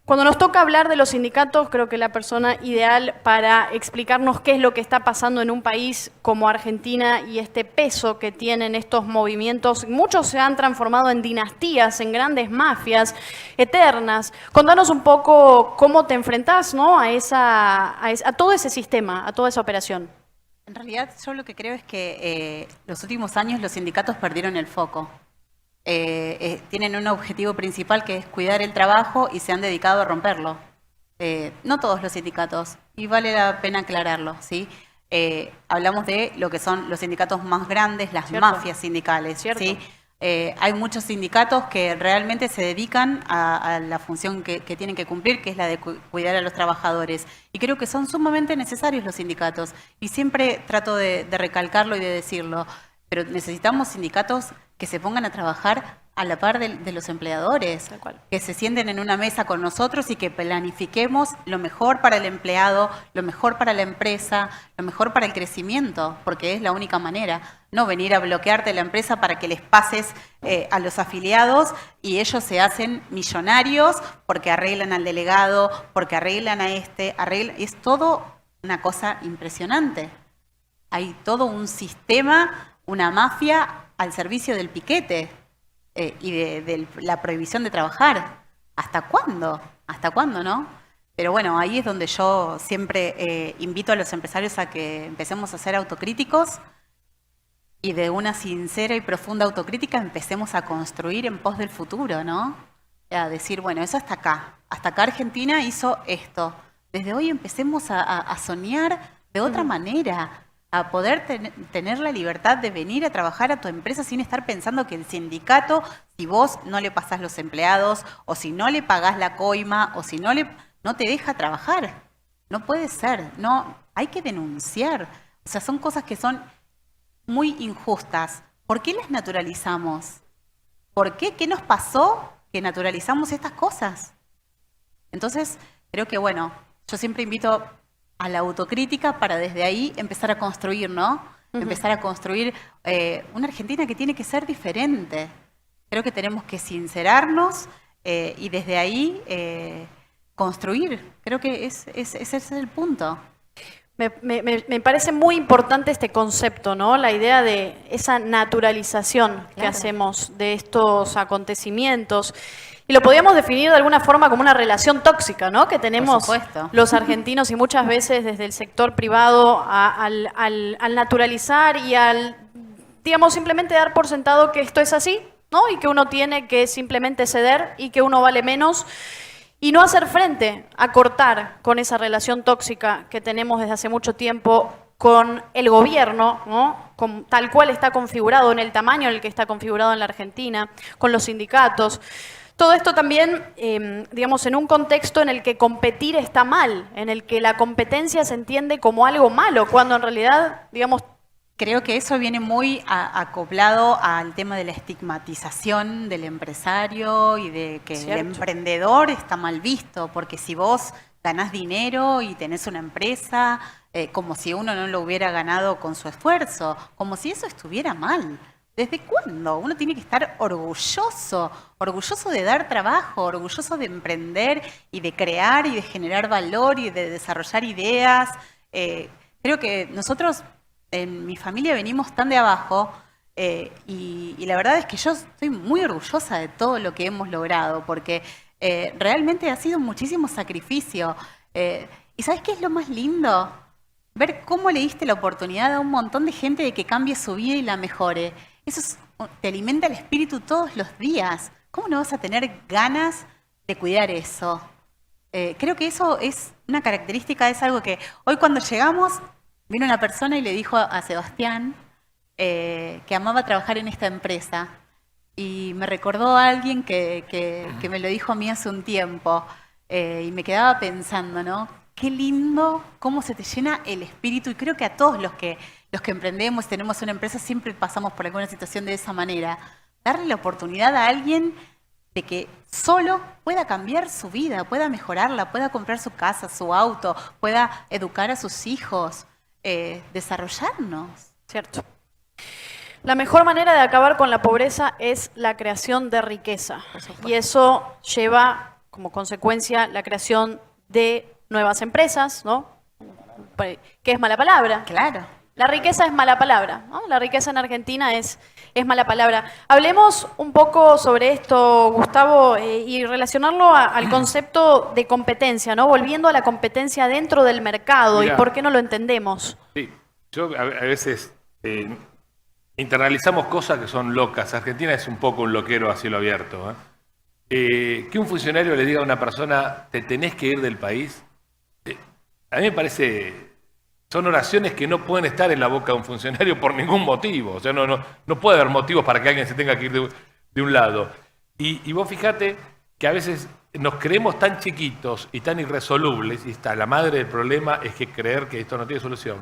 Cuando nos toca hablar de los sindicatos, creo que la persona ideal para explicarnos qué es lo que está pasando en un país como Argentina y este peso que tienen estos movimientos, muchos se han transformado en dinastías, en grandes mafias eternas. Contanos un poco cómo te enfrentás, ¿no? a todo ese sistema, a toda esa operación. En realidad, yo lo que creo es que los últimos años los sindicatos perdieron el foco. Tienen un objetivo principal que es cuidar el trabajo y se han dedicado a romperlo. No todos los sindicatos, y vale la pena aclararlo, ¿sí? Hablamos de lo que son los sindicatos más grandes, las mafias sindicales, ¿sí? Hay muchos sindicatos que realmente se dedican a la función que tienen que cumplir, que es la de cuidar a los trabajadores. Y creo que son sumamente necesarios los sindicatos. Y siempre trato de recalcarlo y de decirlo. Pero necesitamos sindicatos que se pongan a trabajar a la par de los empleadores, que se sienten en una mesa con nosotros y que planifiquemos lo mejor para el empleado, lo mejor para la empresa, lo mejor para el crecimiento, porque es la única manera. No venir a bloquearte la empresa para que les pases a los afiliados y ellos se hacen millonarios porque arreglan al delegado, porque arreglan a es todo una cosa impresionante. Hay todo un sistema, una mafia al servicio del piquete y de la prohibición de trabajar. ¿Hasta cuándo? ¿Hasta cuándo, no? Pero bueno, ahí es donde yo siempre invito a los empresarios a que empecemos a ser autocríticos y de una sincera y profunda autocrítica empecemos a construir en pos del futuro, ¿no? A decir, bueno, eso hasta acá Argentina hizo esto. Desde hoy empecemos a soñar de otra manera, a poder tener la libertad de venir a trabajar a tu empresa sin estar pensando que el sindicato, si vos no le pasás los empleados, o si no le pagás la coima, o si no te deja trabajar. No puede ser, no, hay que denunciar. O sea, son cosas que son muy injustas. ¿Por qué las naturalizamos? ¿Por qué? ¿Qué nos pasó que naturalizamos estas cosas? Entonces, creo que, bueno, yo siempre invito a la autocrítica para desde ahí empezar a construir, ¿no? Empezar a construir una Argentina que tiene que ser diferente. Creo que tenemos que sincerarnos y desde ahí construir. Creo que ese es el punto. Me parece muy importante este concepto, ¿no? La idea de esa naturalización que hacemos de estos acontecimientos. Y Y lo podríamos definir de alguna forma como una relación tóxica, ¿no? Que tenemos supuesto. los argentinos y muchas veces desde el sector privado al naturalizar y al, digamos, simplemente dar por sentado que esto es así, ¿no? Y que uno tiene que simplemente ceder y que uno vale menos. Y no hacer frente a cortar con esa relación tóxica que tenemos desde hace mucho tiempo con el gobierno, ¿no? Tal cual está configurado, en el tamaño en el que está configurado en la Argentina, con los sindicatos. Todo esto también, digamos, en un contexto en el que competir está mal, en el que la competencia se entiende como algo malo, cuando en realidad, digamos, Creo que eso viene muy acoplado al tema de la estigmatización del empresario y de que Cierto. el emprendedor está mal visto, porque si vos ganás dinero y tenés una empresa, como si uno no lo hubiera ganado con su esfuerzo, como si eso estuviera mal. ¿Desde cuándo? Uno tiene que estar orgulloso, orgulloso de dar trabajo, orgulloso de emprender y de crear y de generar valor y de desarrollar ideas. Creo que nosotros en mi familia venimos tan de abajo y la verdad es que yo estoy muy orgullosa de todo lo que hemos logrado porque realmente ha sido muchísimo sacrificio. ¿Y sabes qué es lo más lindo? Ver cómo le diste la oportunidad a un montón de gente de que cambie su vida y la mejore. Te alimenta el espíritu todos los días. ¿Cómo no vas a tener ganas de cuidar eso? Creo que eso es una característica, es algo que hoy cuando llegamos, vino una persona y le dijo a Sebastián que amaba trabajar en esta empresa. Y me recordó a alguien que me lo dijo a mí hace un tiempo. Y me quedaba pensando, ¿no? Qué lindo cómo se te llena el espíritu. Y creo que a todos los que emprendemos, tenemos una empresa, siempre pasamos por alguna situación de esa manera. Darle la oportunidad a alguien de que solo pueda cambiar su vida, pueda mejorarla, pueda comprar su casa, su auto, pueda educar a sus hijos. Desarrollarnos. cierto. La mejor manera de acabar con la pobreza es la creación de riqueza. Y eso lleva como consecuencia la creación de nuevas empresas, ¿no? Que es mala palabra. Claro. La riqueza es mala palabra, ¿no? La riqueza en Argentina es mala palabra. Hablemos un poco sobre esto, Gustavo, y relacionarlo al concepto de competencia, ¿no? Volviendo a la competencia dentro del mercado. Mirá. ¿Y por qué no lo entendemos? Sí, yo a veces internalizamos cosas que son locas. Argentina es un poco un loquero a cielo abierto. Que un funcionario le diga a una persona, te tenés que ir del país, a mí me parece, son oraciones que no pueden estar en la boca de un funcionario por ningún motivo. O sea, no puede haber motivos para que alguien se tenga que ir de un lado. Y vos fijate que a veces nos creemos tan chiquitos y tan irresolubles, y está, la madre del problema es que creer que esto no tiene solución,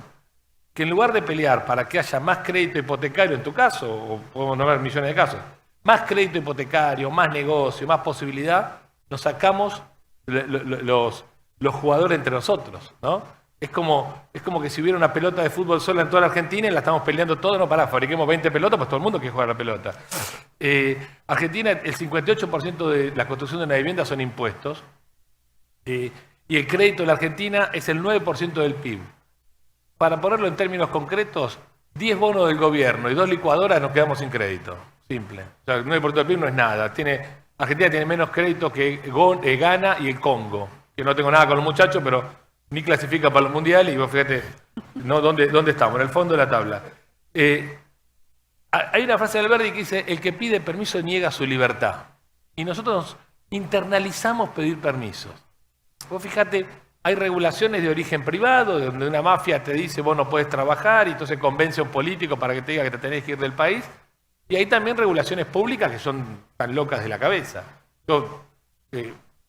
que en lugar de pelear para que haya más crédito hipotecario en tu caso, o podemos nombrar millones de casos, más crédito hipotecario, más negocio, más posibilidad, nos sacamos los jugadores entre nosotros, ¿no? Es como que si hubiera una pelota de fútbol sola en toda la Argentina y la estamos peleando todos, no pará, fabriquemos 20 pelotas, pues todo el mundo quiere jugar a la pelota. Argentina, el 58% de la construcción de una vivienda son impuestos y el crédito de la Argentina es el 9% del PIB. Para ponerlo en términos concretos, 10 bonos del gobierno y 2 licuadoras nos quedamos sin crédito. Simple. O sea, el 9% del PIB no es nada. Argentina tiene menos crédito que Ghana y el Congo. Que no tengo nada con los muchachos, pero ni clasifica para los mundiales y vos fíjate, ¿no? ¿Dónde estamos? En el fondo de la tabla. Hay una frase de Alberti que dice, el que pide permiso niega su libertad. Y nosotros internalizamos pedir permisos. Vos fíjate, hay regulaciones de origen privado, donde una mafia te dice, vos no puedes trabajar, y entonces convence a un político para que te diga que te tenés que ir del país. Y hay también regulaciones públicas que son tan locas de la cabeza. Yo,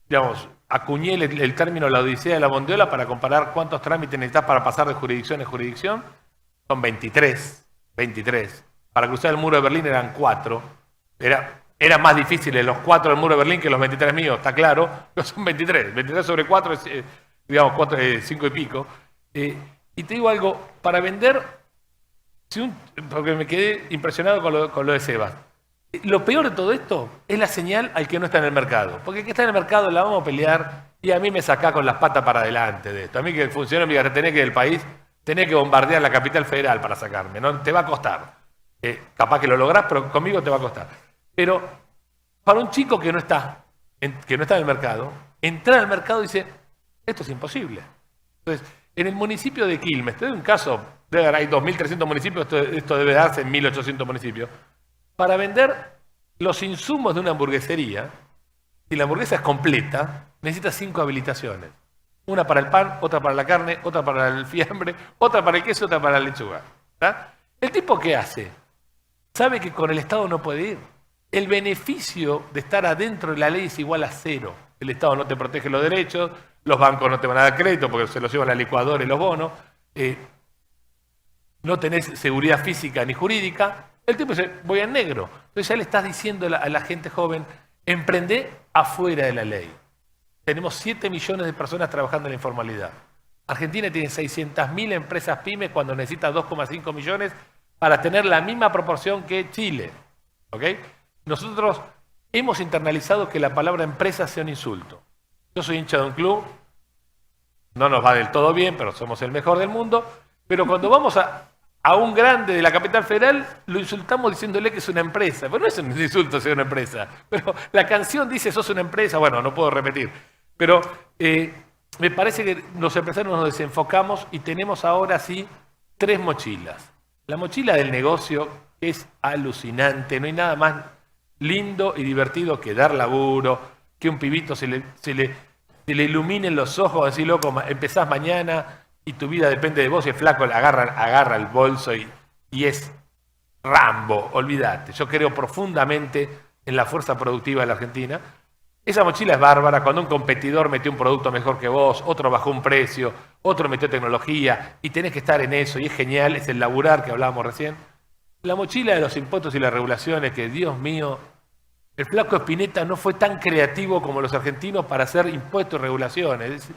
digamos, acuñé el término la odisea de la bondiola para comparar cuántos trámites necesitas para pasar de jurisdicción en jurisdicción. Son 23. Para cruzar el muro de Berlín eran 4. Eran más difíciles los 4 del muro de Berlín que los 23 míos, está claro, pero son 23. 23 sobre 4 es, digamos, 5 y pico. Y te digo algo, para vender, porque me quedé impresionado con lo de Sebas. Lo peor de todo esto es la señal al que no está en el mercado. Porque el que está en el mercado la vamos a pelear y a mí me sacá con las patas para adelante de esto. A mí que el funcionario me diga, te tenés que ir del país, tenés que bombardear la capital federal para sacarme, ¿no? Te va a costar. Capaz que lo lográs, pero conmigo te va a costar. Pero para un chico que no está que no está en el mercado, entrar al mercado y dice, esto es imposible. Entonces, en el municipio de Quilmes, te doy un caso, hay 2.300 municipios, esto debe darse en 1.800 municipios, para vender los insumos de una hamburguesería, si la hamburguesa es completa, necesita 5 habilitaciones. Una para el pan, otra para la carne, otra para el fiambre, otra para el queso, otra para la lechuga. ¿Está? ¿El tipo qué hace? Sabe que con el Estado no puede ir. El beneficio de estar adentro de la ley es igual a 0. El Estado no te protege los derechos, los bancos no te van a dar crédito porque se los llevan la licuadora y los bonos, no tenés seguridad física ni jurídica. El tipo dice, voy en negro. Entonces ya le estás diciendo a la gente joven, emprende afuera de la ley. Tenemos 7 millones de personas trabajando en la informalidad. Argentina tiene 600.000 empresas pymes cuando necesita 2,5 millones para tener la misma proporción que Chile. ¿Ok? Nosotros hemos internalizado que la palabra empresa sea un insulto. Yo soy hincha de un club, no nos va del todo bien, pero somos el mejor del mundo, pero cuando vamos a un grande de la capital federal, lo insultamos diciéndole que es una empresa. Pero no es un insulto ser una empresa. Pero la canción dice, sos una empresa. Bueno, no puedo repetir. Pero me parece que los empresarios nos desenfocamos y tenemos ahora sí 3 mochilas. La mochila del negocio es alucinante. No hay nada más lindo y divertido que dar laburo, que un pibito se le iluminen los ojos, decir, loco, empezás mañana y tu vida depende de vos, y el flaco agarra el bolso y es Rambo, olvídate. Yo creo profundamente en la fuerza productiva de la Argentina. Esa mochila es bárbara, cuando un competidor metió un producto mejor que vos, otro bajó un precio, otro metió tecnología, y tenés que estar en eso, y es genial, es el laburar que hablábamos recién. La mochila de los impuestos y las regulaciones, que Dios mío, el flaco Spinetta no fue tan creativo como los argentinos para hacer impuestos y regulaciones. Es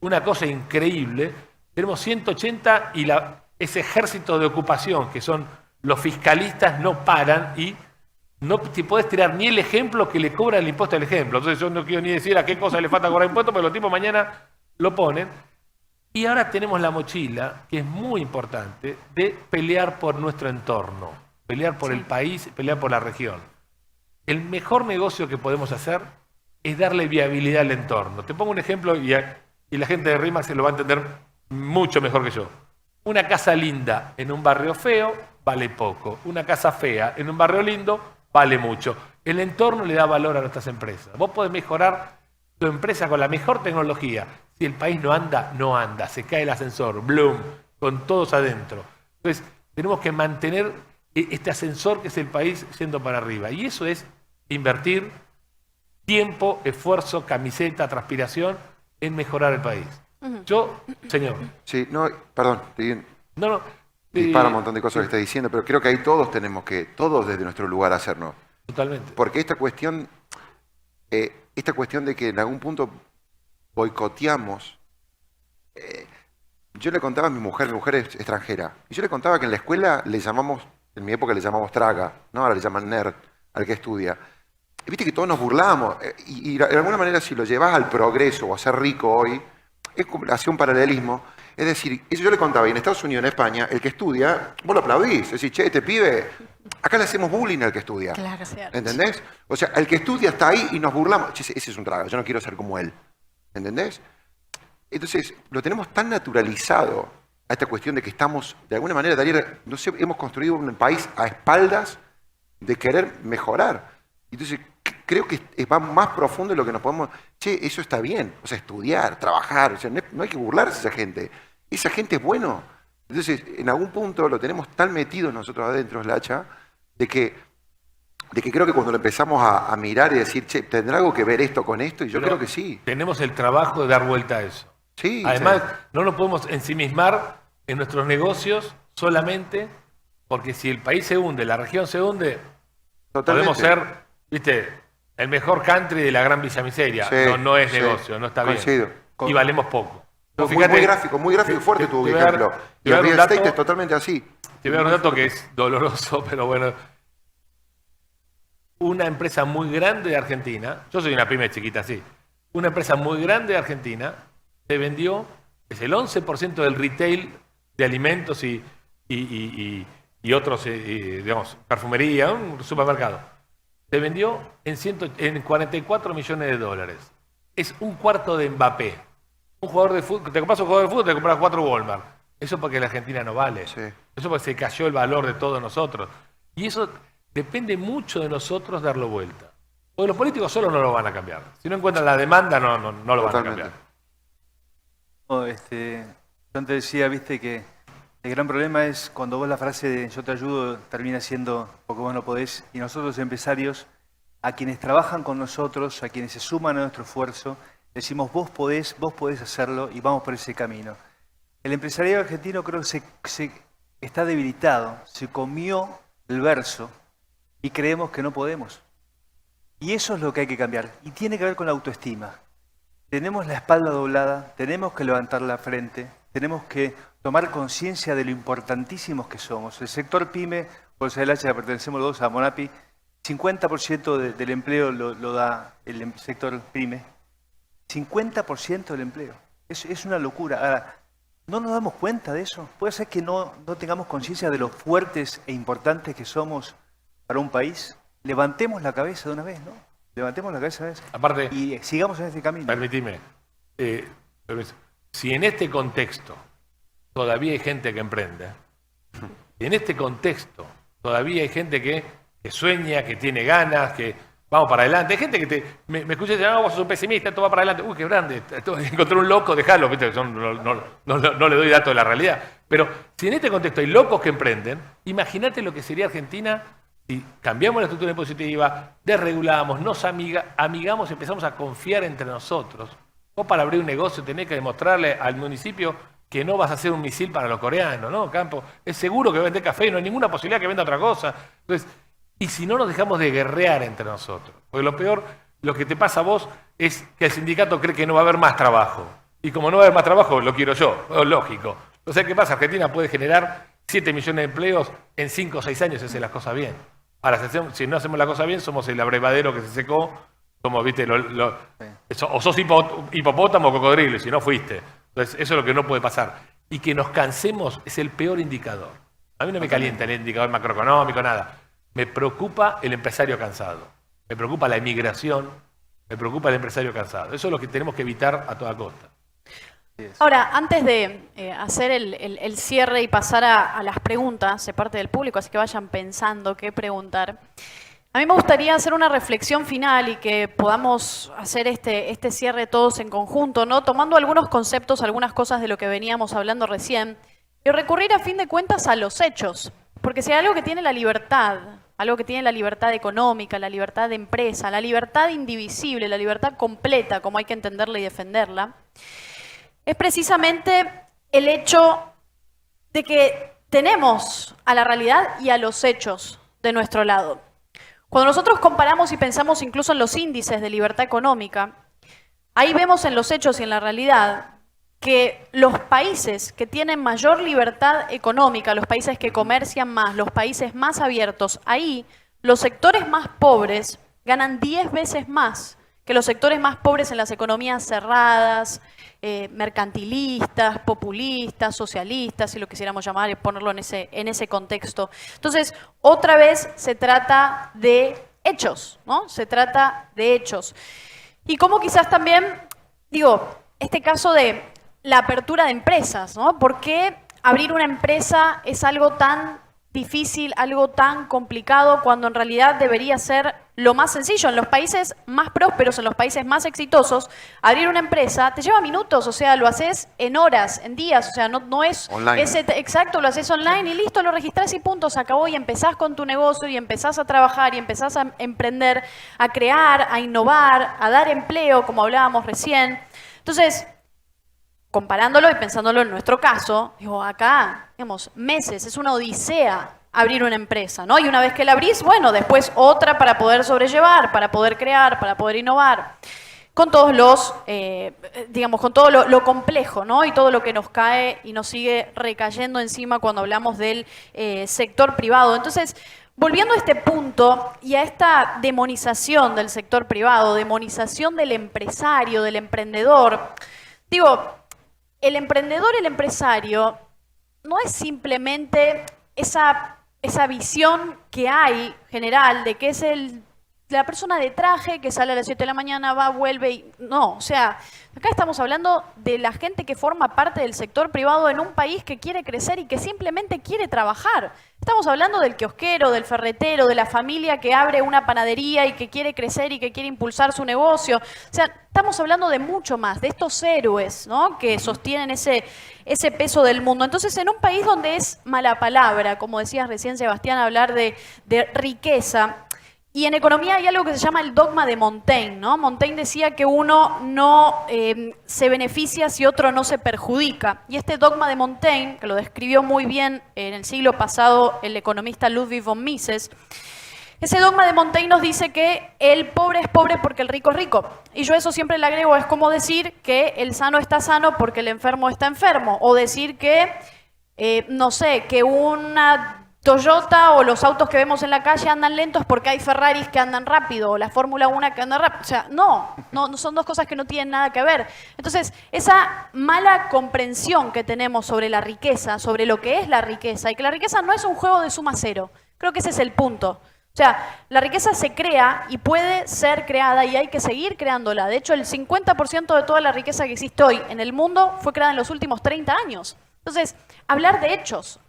una cosa increíble. Tenemos 180 y ese ejército de ocupación, que son los fiscalistas, no paran y no te podés tirar ni el ejemplo que le cobra el impuesto al ejemplo. Entonces yo no quiero ni decir a qué cosa le falta cobrar impuestos, pero los tipos mañana lo ponen. Y ahora tenemos la mochila, que es muy importante, de pelear por nuestro entorno, pelear por el país, pelear por la región. El mejor negocio que podemos hacer es darle viabilidad al entorno. Te pongo un ejemplo y la gente de RIMAX se lo va a entender mucho mejor que yo. Una casa linda en un barrio feo vale poco. Una casa fea en un barrio lindo vale mucho. El entorno le da valor a nuestras empresas. Vos podés mejorar tu empresa con la mejor tecnología. Si el país no anda, no anda. Se cae el ascensor, bloom, con todos adentro. Entonces, tenemos que mantener este ascensor que es el país yendo para arriba. Y eso es invertir tiempo, esfuerzo, camiseta, transpiración en mejorar el país. Yo, señor. Sí, no, perdón. No. Dispara un montón de cosas que está diciendo, pero creo que ahí todos tenemos que, todos desde nuestro lugar, hacernos. Totalmente. Porque esta cuestión de que en algún punto boicoteamos. Yo le contaba a mi mujer es extranjera, y yo le contaba que en la escuela en mi época le llamamos traga, ¿no? Ahora le llaman nerd al que estudia. Y viste que todos nos burlábamos, y de alguna manera si lo llevas al progreso o a ser rico hoy, es como hacer un paralelismo. Es decir, eso yo le contaba, y en Estados Unidos, en España, el que estudia, vos lo aplaudís, decís, che, este pibe, acá le hacemos bullying al que estudia. Claro, cierto. ¿Entendés? O sea, el que estudia está ahí y nos burlamos. Che, ese es un trago, yo no quiero ser como él. ¿Entendés? Entonces, lo tenemos tan naturalizado a esta cuestión de que estamos, de alguna manera, Darío, no sé, hemos construido un país a espaldas de querer mejorar. Entonces, creo que va más profundo de lo que nos podemos... Che, eso está bien. O sea, estudiar, trabajar. O sea, no hay que burlarse de esa gente. Esa gente es bueno. Entonces, en algún punto lo tenemos tan metido nosotros adentro, Slacha, de que creo que cuando lo empezamos a mirar y decir, che, ¿tendrá algo que ver esto con esto? Y yo creo que sí. Tenemos el trabajo de dar vuelta a eso. Sí. Además, sí. no nos podemos ensimismar en nuestros negocios solamente porque si el país se hunde, la región se hunde, Totalmente. podemos ser, viste, el mejor country de la gran Villa Miseria. Sí, no es sí. negocio, no está Coincido. bien. Y valemos poco. Vos Muy gráfico y fuerte tu te voy a dar- ejemplo. te Y voy a el dar un real estate dato- es totalmente así. Te voy a dar un dato que es doloroso, pero bueno. Una empresa muy grande de Argentina, yo soy una pyme chiquita, sí. Una empresa muy grande de Argentina se vendió, es el 11% del retail de alimentos y otros, digamos, perfumería, un supermercado. se vendió en 44 millones de dólares. Es un cuarto de Mbappé. Un jugador de fútbol, te compras un jugador de fútbol, te compras 4 Walmart. Eso porque la Argentina no vale. Sí. Eso porque se cayó el valor de todos nosotros. Y eso depende mucho de nosotros darlo vuelta. Porque los políticos solo no lo van a cambiar. Si no encuentran la demanda, no lo van a cambiar. No, yo antes decía, viste, que el gran problema es cuando vos la frase de yo te ayudo termina siendo porque vos no podés, y nosotros los empresarios, a quienes trabajan con nosotros, a quienes se suman a nuestro esfuerzo, decimos vos podés hacerlo y vamos por ese camino. El empresariado argentino creo que se está debilitado, se comió el verso y creemos que no podemos. Y eso es lo que hay que cambiar, y tiene que ver con la autoestima. Tenemos la espalda doblada, tenemos que levantar la frente, tenemos que tomar conciencia de lo importantísimos que somos. El sector PYME, por CLH, pertenecemos los dos a Monapi, 50% del empleo lo da el sector PYME. 50% del empleo. Es una locura. Ahora, ¿no nos damos cuenta de eso? ¿Puede ser que no tengamos conciencia de lo fuertes e importantes que somos para un país? Levantemos la cabeza de una vez, ¿no? Levantemos la cabeza de una vez. Aparte, y sigamos en este camino. Permitime, si en este contexto todavía hay gente que emprende, y en este contexto todavía hay gente que sueña, que tiene ganas, que vamos para adelante. Hay gente que me escucha y dice, vos sos un pesimista, esto va para adelante. Uy, qué grande, encontré un loco, déjalo, ¿viste? No le doy datos de la realidad. Pero si en este contexto hay locos que emprenden, imagínate lo que sería Argentina si cambiamos la estructura impositiva, desregulamos, nos amigamos, empezamos a confiar entre nosotros. Vos para abrir un negocio tenés que demostrarle al municipio que no vas a hacer un misil para los coreanos, ¿no? Campo, es seguro que vende café y no hay ninguna posibilidad que venda otra cosa. Entonces, y si no nos dejamos de guerrear entre nosotros. Porque lo peor, lo que te pasa a vos, es que el sindicato cree que no va a haber más trabajo. Y como no va a haber más trabajo, lo quiero yo, lógico. O sea, ¿qué pasa? Argentina puede generar 7 millones de empleos en 5 o 6 años si hace las cosas bien. Ahora, si no hacemos la cosa bien, somos el abrevadero que se secó, somos, viste, o sos hipopótamo o cocodrilo, y si no fuiste. Entonces, eso es lo que no puede pasar. Y que nos cansemos es el peor indicador. A mí no me calienta el indicador macroeconómico, nada. Me preocupa el empresario cansado. Me preocupa la emigración. Me preocupa el empresario cansado. Eso es lo que tenemos que evitar a toda costa. Ahora, antes de hacer el cierre y pasar a las preguntas de parte del público, así que vayan pensando qué preguntar, a mí me gustaría hacer una reflexión final y que podamos hacer este cierre todos en conjunto, ¿no? Tomando algunos conceptos, algunas cosas de lo que veníamos hablando recién, y recurrir a fin de cuentas a los hechos. Porque si hay algo que tiene la libertad, algo que tiene la libertad económica, la libertad de empresa, la libertad indivisible, la libertad completa, como hay que entenderla y defenderla, es precisamente el hecho de que tenemos a la realidad y a los hechos de nuestro lado. Cuando nosotros comparamos y pensamos incluso en los índices de libertad económica, ahí vemos en los hechos y en la realidad que los países que tienen mayor libertad económica, los países que comercian más, los países más abiertos, ahí los sectores más pobres ganan 10 veces más que los sectores más pobres en las economías cerradas, mercantilistas, populistas, socialistas, si lo quisiéramos llamar y ponerlo en ese contexto. Entonces, otra vez se trata de hechos, ¿no? Se trata de hechos. Y como quizás también, este caso de la apertura de empresas, ¿no? ¿Por qué abrir una empresa es algo tan difícil, algo tan complicado, cuando en realidad debería ser lo más sencillo? En los países más prósperos, en los países más exitosos, abrir una empresa te lleva minutos, o sea, lo haces en horas, en días, o sea, no es online. Exacto, lo haces online y listo, lo registrás y punto, se acabó, y empezás con tu negocio y empezás a trabajar y empezás a emprender, a crear, a innovar, a dar empleo, como hablábamos recién. Entonces, comparándolo y pensándolo en nuestro caso, acá, meses, es una odisea abrir una empresa, ¿no? Y una vez que la abrís, bueno, después otra para poder sobrellevar, para poder crear, para poder innovar, con todos los, con todo lo complejo, ¿no? Y todo lo que nos cae y nos sigue recayendo encima cuando hablamos del sector privado. Entonces, volviendo a este punto y a esta demonización del sector privado, demonización del empresario, del emprendedor, el emprendedor, el empresario, no es simplemente esa visión que hay general de que es el la persona de traje que sale a las 7 de la mañana, va, vuelve y... No, o sea, acá estamos hablando de la gente que forma parte del sector privado en un país que quiere crecer y que simplemente quiere trabajar. Estamos hablando del kiosquero, del ferretero, de la familia que abre una panadería y que quiere crecer y que quiere impulsar su negocio. O sea, estamos hablando de mucho más, de estos héroes, ¿no?, que sostienen ese peso del mundo. Entonces, en un país donde es mala palabra, como decías recién, Sebastián, hablar de riqueza... Y en economía hay algo que se llama el dogma de Montaigne, ¿no? Montaigne decía que uno no se beneficia si otro no se perjudica. Y este dogma de Montaigne, que lo describió muy bien en el siglo pasado el economista Ludwig von Mises, ese dogma de Montaigne nos dice que el pobre es pobre porque el rico es rico. Y yo eso siempre le agrego, es como decir que el sano está sano porque el enfermo está enfermo. O decir que, no sé, que una... Toyota o los autos que vemos en la calle andan lentos porque hay Ferraris que andan rápido o la Fórmula 1 que anda rápido. O sea, no, son dos cosas que no tienen nada que ver. Entonces, esa mala comprensión que tenemos sobre la riqueza, sobre lo que es la riqueza, y que la riqueza no es un juego de suma cero. Creo que ese es el punto. O sea, la riqueza se crea y puede ser creada y hay que seguir creándola. De hecho, el 50% de toda la riqueza que existe hoy en el mundo fue creada en los últimos 30 años. Entonces, hablar de hechos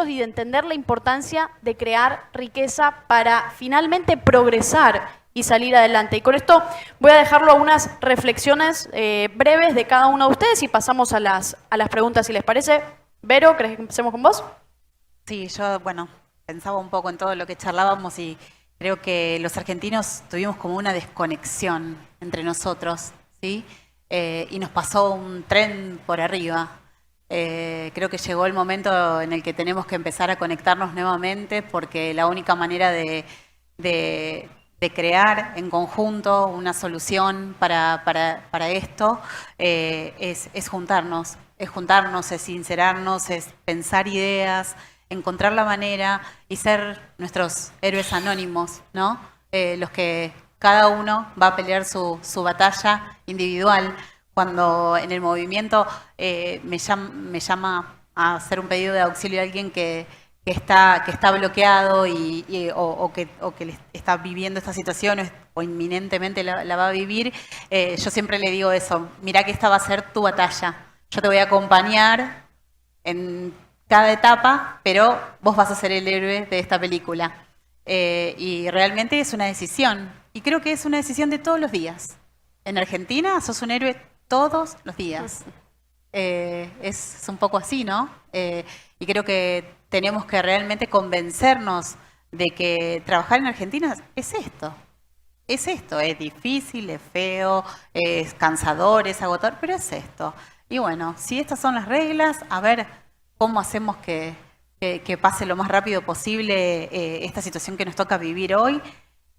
y de entender la importancia de crear riqueza para finalmente progresar y salir adelante. Y con esto voy a dejarlo a unas reflexiones breves de cada uno de ustedes y pasamos a las preguntas, si les parece. Vero, ¿querés que empecemos con vos? Sí, yo, bueno, pensaba un poco en todo lo que charlábamos y creo que los argentinos tuvimos como una desconexión entre nosotros, ¿sí? Y nos pasó un tren por arriba. Creo que llegó el momento en el que tenemos que empezar a conectarnos nuevamente porque la única manera de crear en conjunto una solución para esto es juntarnos, es sincerarnos, es pensar ideas, encontrar la manera y ser nuestros héroes anónimos, ¿no? Los que cada uno va a pelear su batalla individual. Cuando en el movimiento me llama a hacer un pedido de auxilio a alguien que está bloqueado o que está viviendo esta situación o inminentemente la va a vivir, yo siempre le digo eso: mirá que esta va a ser tu batalla. Yo te voy a acompañar en cada etapa, pero vos vas a ser el héroe de esta película. Y realmente es una decisión. Y creo que es una decisión de todos los días. En Argentina sos un héroe todos los días. Es un poco así, ¿no? Y creo que tenemos que realmente convencernos de que trabajar en Argentina es esto. Es esto, es difícil, es feo, es cansador, es agotador, pero es esto. Y bueno, si estas son las reglas, a ver cómo hacemos que pase lo más rápido posible esta situación que nos toca vivir hoy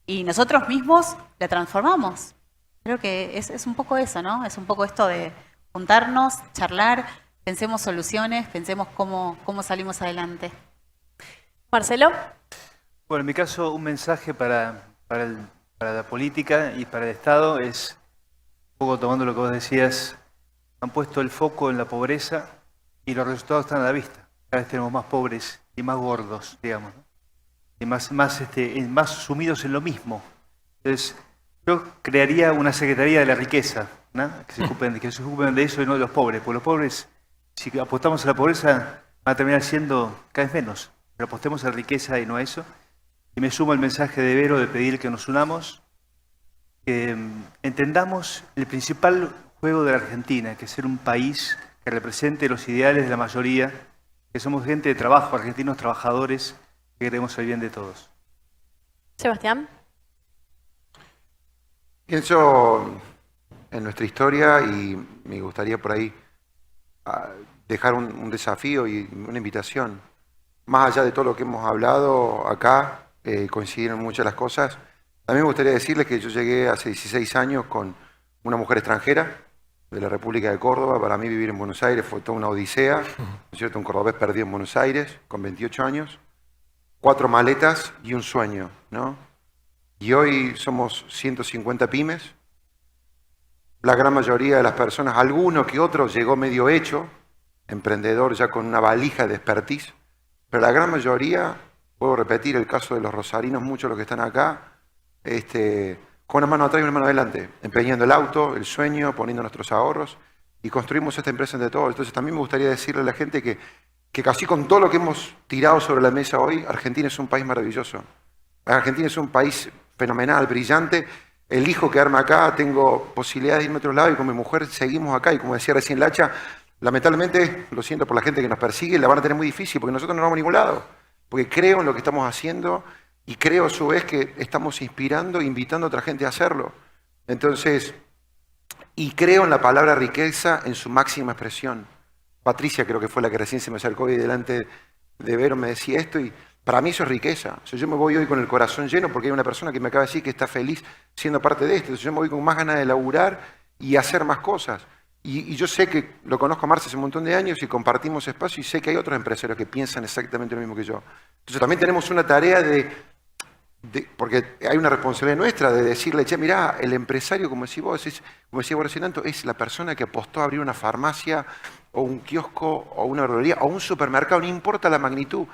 y nosotros mismos la transformamos. Creo que es un poco eso, ¿no? Es un poco esto de juntarnos, charlar, pensemos soluciones, pensemos cómo salimos adelante. Marcelo. Bueno, en mi caso, un mensaje para la política y para el Estado es, un poco tomando lo que vos decías, han puesto el foco en la pobreza y los resultados están a la vista. Cada vez tenemos más pobres y más gordos, digamos, ¿no? Y más sumidos en lo mismo. Entonces, yo crearía una Secretaría de la Riqueza, ¿no? que se ocupen de eso y no de los pobres. Porque los pobres, si apostamos a la pobreza, van a terminar siendo cada vez menos. Pero apostemos a la riqueza y no a eso. Y me sumo al mensaje de Vero de pedir que nos unamos, que entendamos el principal juego de la Argentina, que es ser un país que represente los ideales de la mayoría, que somos gente de trabajo, argentinos trabajadores, que queremos el bien de todos. Sebastián. Pienso en nuestra historia y me gustaría por ahí dejar un desafío y una invitación. Más allá de todo lo que hemos hablado acá, coinciden muchas de las cosas. También me gustaría decirles que yo llegué hace 16 años con una mujer extranjera de la República de Córdoba. Para mí vivir en Buenos Aires fue toda una odisea, ¿no es cierto? Un cordobés perdido en Buenos Aires con 28 años, 4 maletas y un sueño, ¿no? Y hoy somos 150 pymes. La gran mayoría de las personas, alguno que otro llegó medio hecho, emprendedor ya con una valija de expertise, pero la gran mayoría, puedo repetir el caso de los rosarinos, muchos de los que están acá, con una mano atrás y una mano adelante, empeñando el auto, el sueño, poniendo nuestros ahorros y construimos esta empresa entre todos. Entonces también me gustaría decirle a la gente que casi con todo lo que hemos tirado sobre la mesa hoy, Argentina es un país maravilloso. Argentina es un país fenomenal, brillante. Elijo quedarme acá, tengo posibilidad de irme a otro lado y con mi mujer seguimos acá. Y como decía recién Lacha, lamentablemente, lo siento por la gente que nos persigue, la van a tener muy difícil porque nosotros no vamos a ningún lado. Porque creo en lo que estamos haciendo y creo a su vez que estamos inspirando e invitando a otra gente a hacerlo. Entonces, y creo en la palabra riqueza en su máxima expresión. Patricia creo que fue la que recién se me acercó y delante de Vero me decía esto y para mí eso es riqueza. O sea, yo me voy hoy con el corazón lleno porque hay una persona que me acaba de decir que está feliz siendo parte de esto. Entonces yo me voy con más ganas de laburar y hacer más cosas. Y yo sé que lo conozco a Marce hace un montón de años y compartimos espacio y sé que hay otros empresarios que piensan exactamente lo mismo que yo. Entonces también tenemos una tarea porque hay una responsabilidad nuestra de decirle, che, mirá, el empresario, como decís vos recién, Anto, es la persona que apostó a abrir una farmacia o un kiosco o una verdulería o un supermercado, no importa la magnitud.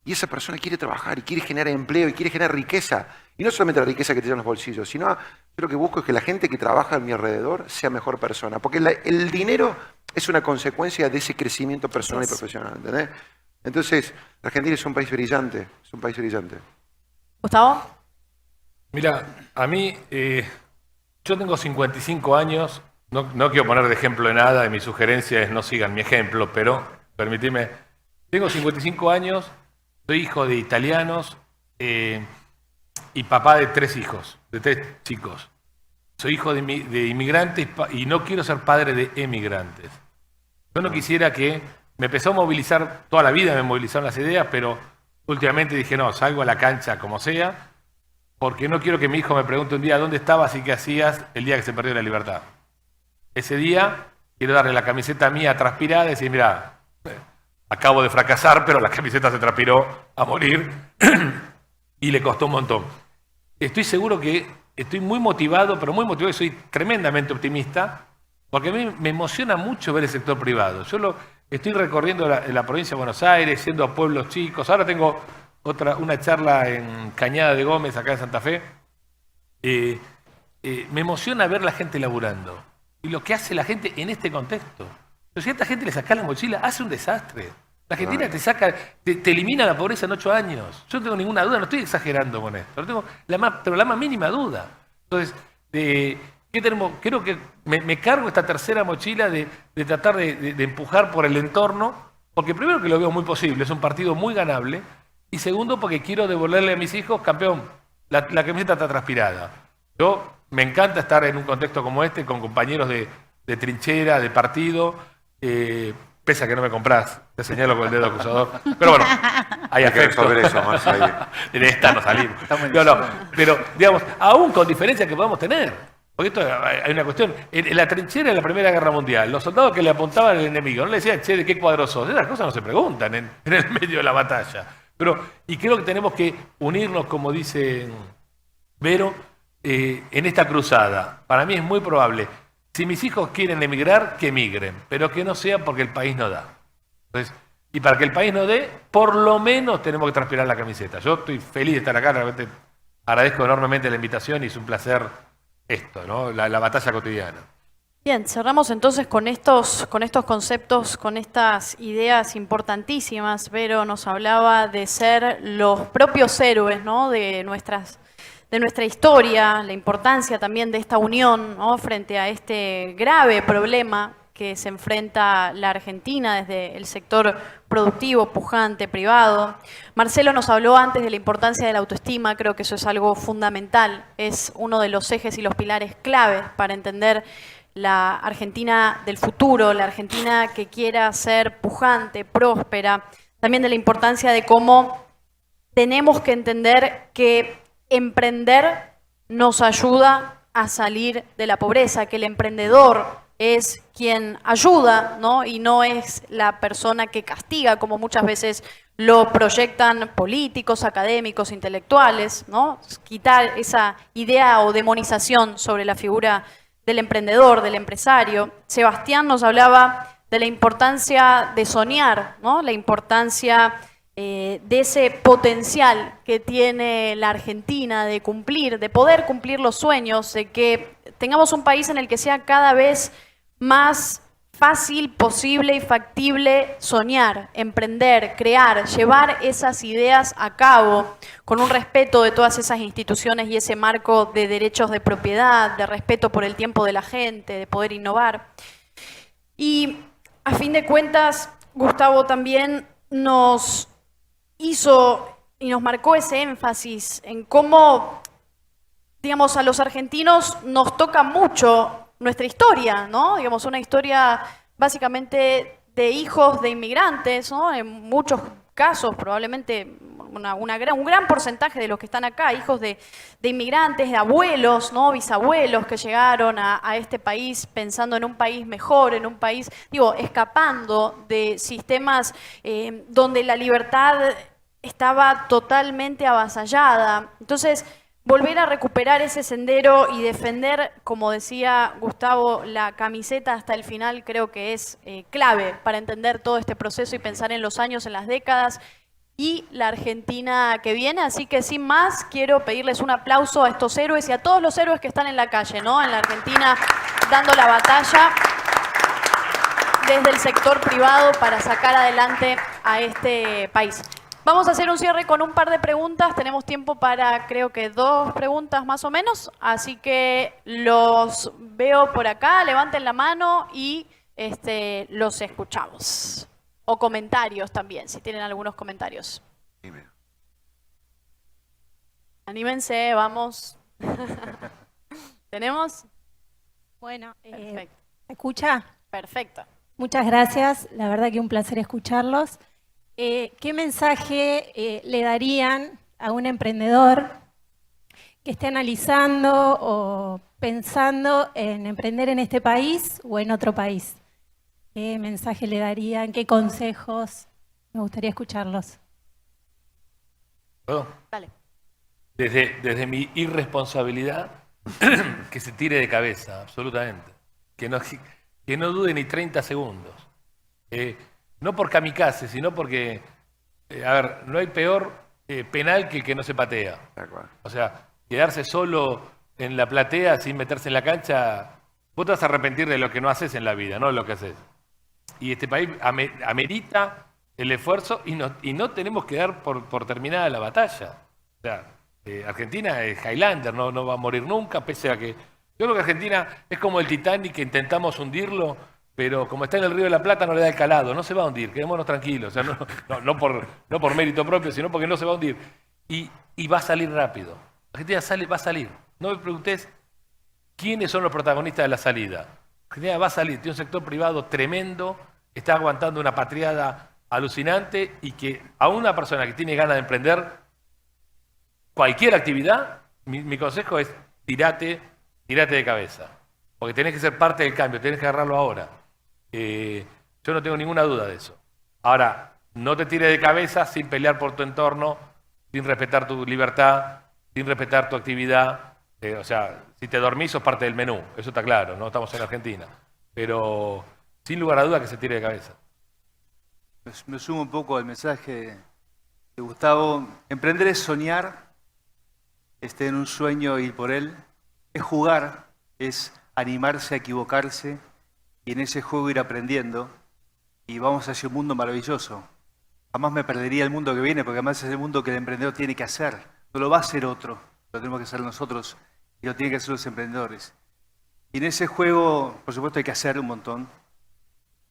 Y esa persona quiere trabajar y quiere generar empleo y quiere generar riqueza. Y no solamente la riqueza que te lleva en los bolsillos, sino yo lo que busco es que la gente que trabaja a mi alrededor sea mejor persona. Porque el dinero es una consecuencia de ese crecimiento personal y profesional, ¿entendés? Entonces, la Argentina es un país brillante, es un país brillante. Gustavo. Mira, a mí, yo tengo 55 años, no quiero poner de ejemplo de nada, y mi sugerencia es no sigan mi ejemplo, pero permitidme, tengo 55 años, soy hijo de italianos y papá de 3 hijos, de 3 chicos. Soy hijo de inmigrantes y no quiero ser padre de emigrantes. Yo no quisiera que... Me empezó a movilizar, toda la vida me movilizaron las ideas, pero últimamente dije, no, salgo a la cancha como sea, porque no quiero que mi hijo me pregunte un día dónde estabas y qué hacías el día que se perdió la libertad. Ese día quiero darle la camiseta mía transpirada y decir, mira, acabo de fracasar, pero la camiseta se transpiró a morir y le costó un montón. Estoy seguro que estoy muy motivado, pero muy motivado y soy tremendamente optimista, porque a mí me emociona mucho ver el sector privado. Yo estoy recorriendo la provincia de Buenos Aires, yendo a pueblos chicos. Ahora tengo una charla en Cañada de Gómez, acá en Santa Fe. Me emociona ver la gente laburando. Y lo que hace la gente en este contexto. Pero si a esta gente le sacás la mochila, hace un desastre. La Argentina te elimina la pobreza en 8 años. Yo no tengo ninguna duda, no estoy exagerando con esto. No tengo la más mínima duda. Entonces, ¿qué tenemos? Creo que me cargo esta tercera mochila de tratar de empujar por el entorno, porque primero que lo veo muy posible, es un partido muy ganable, y segundo porque quiero devolverle a mis hijos, campeón, la camiseta está transpirada. Yo me encanta estar en un contexto como este, con compañeros de trinchera, de partido, pese a que no me comprás, te señalo con el dedo acusador, pero bueno, hay afecto. En esta no salimos. Pero digamos, aún con diferencias que podemos tener. Porque esto hay una cuestión, en la trinchera de la Primera Guerra Mundial, los soldados que le apuntaban al enemigo, no le decían, che, ¿de qué cuadro sos? Esas cosas no se preguntan en el medio de la batalla. Y creo que tenemos que unirnos, como dice Vero, en esta cruzada. Para mí es muy probable, si mis hijos quieren emigrar, que emigren, pero que no sea porque el país no da. Entonces, y para que el país no dé, por lo menos tenemos que transpirar la camiseta. Yo estoy feliz de estar acá, realmente agradezco enormemente la invitación y es un placer esto, ¿no? La batalla cotidiana. Bien, cerramos entonces con estos conceptos, con estas ideas importantísimas. Vero nos hablaba de ser los propios héroes, ¿no? de nuestra historia, la importancia también de esta unión, ¿no? Frente a este grave problema que se enfrenta la Argentina desde el sector productivo, pujante, privado. Marcelo nos habló antes de la importancia de la autoestima, creo que eso es algo fundamental, es uno de los ejes y los pilares claves para entender la Argentina del futuro, la Argentina que quiera ser pujante, próspera, también de la importancia de cómo tenemos que entender que emprender nos ayuda a salir de la pobreza, que el emprendedor es quien ayuda, ¿no? Y no es la persona que castiga, como muchas veces lo proyectan políticos, académicos, intelectuales, ¿no? Quitar esa idea o demonización sobre la figura del emprendedor, del empresario. Sebastián nos hablaba de la importancia de soñar, ¿no? La importancia de ese potencial que tiene la Argentina de cumplir, de poder cumplir los sueños, de que tengamos un país en el que sea cada vez más fácil, posible y factible soñar, emprender, crear, llevar esas ideas a cabo con un respeto de todas esas instituciones y ese marco de derechos de propiedad, de respeto por el tiempo de la gente, de poder innovar. Y a fin de cuentas, Gustavo también nos hizo y nos marcó ese énfasis en cómo, digamos, a los argentinos nos toca mucho nuestra historia, ¿no? Digamos, una historia básicamente de hijos de inmigrantes, ¿no? En muchos casos, probablemente un gran porcentaje de los que están acá, hijos de inmigrantes, de abuelos, ¿no? Bisabuelos que llegaron a este país pensando en un país mejor, en un país, digo, escapando de sistemas donde la libertad estaba totalmente avasallada. Entonces, volver a recuperar ese sendero y defender, como decía Gustavo, la camiseta hasta el final creo que es clave para entender todo este proceso y pensar en los años, en las décadas y la Argentina que viene. Así que sin más, quiero pedirles un aplauso a estos héroes y a todos los héroes que están en la calle, ¿no? En la Argentina dando la batalla desde el sector privado para sacar adelante a este país. Vamos a hacer un cierre con un par de preguntas. Tenemos tiempo para, creo que 2 preguntas más o menos. Así que los veo por acá. Levanten la mano y los escuchamos. O comentarios también, si tienen algunos comentarios. Dime. Anímense, vamos. ¿Tenemos? Bueno, Perfecto. ¿me escucha? Perfecto. Muchas gracias, la verdad que un placer escucharlos. ¿Qué mensaje le darían a un emprendedor que esté analizando o pensando en emprender en este país o en otro país? ¿Qué mensaje le darían? ¿Qué consejos? Me gustaría escucharlos. ¿Puedo? Dale. Desde mi irresponsabilidad, que se tire de cabeza, absolutamente. Que no dude ni 30 segundos. No por kamikaze, sino porque, a ver, no hay peor penal que el que no se patea. De acuerdo. O sea, quedarse solo en la platea sin meterse en la cancha, vos te vas a arrepentir de lo que no haces en la vida, no de lo que haces. Y este país amerita el esfuerzo y no tenemos que dar por terminada la batalla. O sea, Argentina es Highlander, no va a morir nunca, pese a que... Yo creo que Argentina es como el Titanic, que intentamos hundirlo, pero como está en el Río de la Plata no le da el calado, no se va a hundir, quedémonos tranquilos. O sea, no por mérito propio, sino porque no se va a hundir. Y va a salir rápido. Argentina va a salir. No me preguntes quiénes son los protagonistas de la salida. Argentina va a salir, tiene un sector privado tremendo, está aguantando una patriada alucinante y que a una persona que tiene ganas de emprender cualquier actividad, mi consejo es tirate de cabeza. Porque tenés que ser parte del cambio, tenés que agarrarlo ahora. Yo no tengo ninguna duda de eso. Ahora, no te tires de cabeza sin pelear por tu entorno, sin respetar tu libertad, sin respetar tu actividad. O sea, si te dormís sos parte del menú, eso está claro, no estamos en Argentina. Pero sin lugar a duda que se tire de cabeza. Me sumo un poco al mensaje de Gustavo. Emprender es soñar, en un sueño y ir por él. Es jugar, es animarse a equivocarse y en ese juego ir aprendiendo. Y vamos hacia un mundo maravilloso. Jamás me perdería el mundo que viene, porque además es el mundo que el emprendedor tiene que hacer. No lo va a hacer otro, lo tenemos que hacer nosotros y lo tienen que hacer los emprendedores. Y en ese juego, por supuesto, hay que hacer un montón.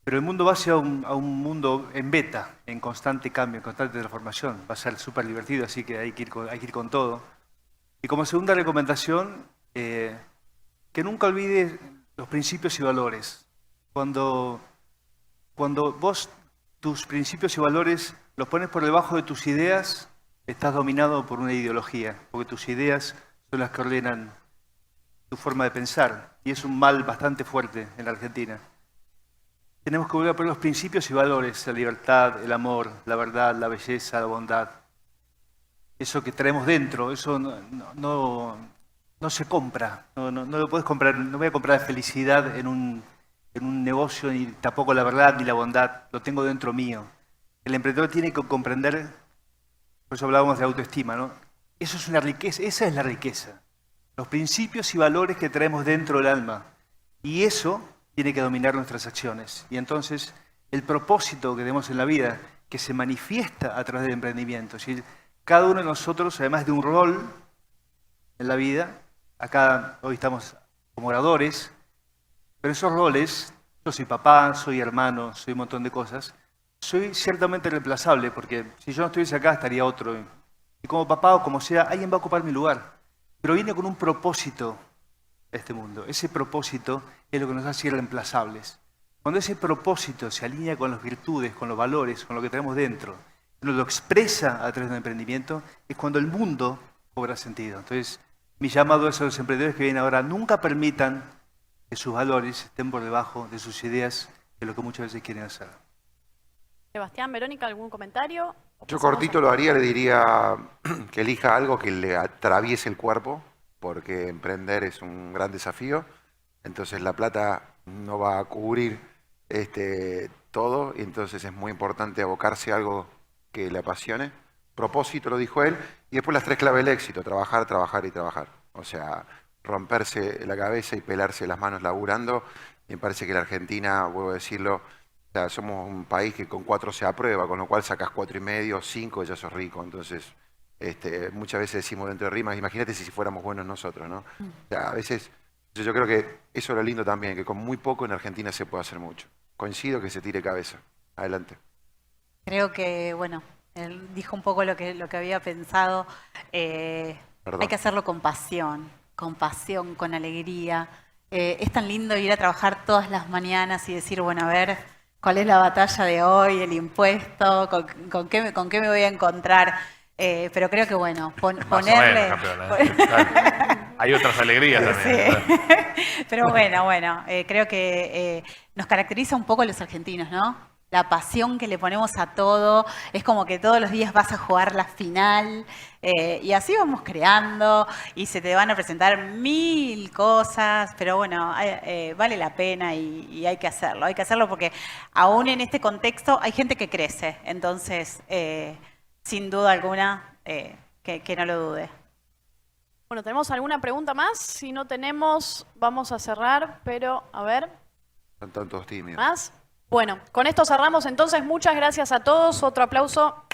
Pero el mundo va hacia un mundo en beta, en constante cambio, en constante transformación. Va a ser súper divertido, así que hay que ir con todo. Y como segunda recomendación, que nunca olvides los principios y valores. Cuando vos tus principios y valores los pones por debajo de tus ideas, estás dominado por una ideología, porque tus ideas son las que ordenan tu forma de pensar. Y es un mal bastante fuerte en la Argentina. Tenemos que volver a poner los principios y valores, la libertad, el amor, la verdad, la belleza, la bondad. Eso que traemos dentro, eso no se compra, no lo puedes comprar. No voy a comprar felicidad en un negocio, ni tampoco la verdad ni la bondad, lo tengo dentro mío. El emprendedor tiene que comprender, por eso hablábamos de autoestima, ¿no? Eso es una riqueza, esa es la riqueza. Los principios y valores que traemos dentro del alma. Y eso tiene que dominar nuestras acciones. Y entonces, el propósito que tenemos en la vida, que se manifiesta a través del emprendimiento. Es decir, cada uno de nosotros, además de un rol en la vida, acá hoy estamos como oradores, pero esos roles, yo soy papá, soy hermano, soy un montón de cosas, soy ciertamente reemplazable, porque si yo no estuviese acá estaría otro. Y como papá o como sea, alguien va a ocupar mi lugar. Pero viene con un propósito a este mundo. Ese propósito es lo que nos hace irreemplazables. Cuando ese propósito se alinea con las virtudes, con los valores, con lo que tenemos dentro, nos lo expresa a través del emprendimiento, es cuando el mundo cobra sentido. Entonces, mi llamado es a los emprendedores que vienen ahora, nunca permitan que sus valores estén por debajo de sus ideas, de lo que muchas veces quieren hacer. Sebastián, Verónica, ¿algún comentario? Yo cortito lo haría, le diría que elija algo que le atraviese el cuerpo, porque emprender es un gran desafío. Entonces la plata no va a cubrir todo, y entonces es muy importante abocarse a algo que le apasione. Propósito, lo dijo él, y después las 3 claves del éxito: trabajar, trabajar y trabajar. O sea, romperse la cabeza y pelarse las manos laburando. Me parece que la Argentina, vuelvo a decirlo, o sea, somos un país que con 4 se aprueba, con lo cual sacas 4,5, 5 y ya sos rico. Entonces, muchas veces decimos dentro de rimas, imagínate si fuéramos buenos nosotros, ¿no? O sea, a veces, yo creo que eso es lo lindo también, que con muy poco en Argentina se puede hacer mucho. Coincido que se tire cabeza. Adelante. Creo que, bueno, él dijo un poco lo que había pensado. Hay que hacerlo con pasión, con alegría. Es tan lindo ir a trabajar todas las mañanas y decir, bueno, a ver, ¿cuál es la batalla de hoy? El impuesto, ¿con qué me voy a encontrar? Pero creo que, bueno, ponerle... Más o menos, campeona, Hay otras alegrías también. Sí. Pero bueno, creo que nos caracteriza un poco a los argentinos, ¿no? La pasión que le ponemos a todo, es como que todos los días vas a jugar la final, y así vamos creando, y se te van a presentar 1000 cosas, pero bueno, vale la pena y hay que hacerlo porque aún en este contexto hay gente que crece, entonces sin duda alguna que no lo dude. Bueno, ¿tenemos alguna pregunta más? Si no tenemos, vamos a cerrar, pero a ver. Están todos tímidos. ¿Más? Bueno, con esto cerramos entonces. Muchas gracias a todos. Otro aplauso.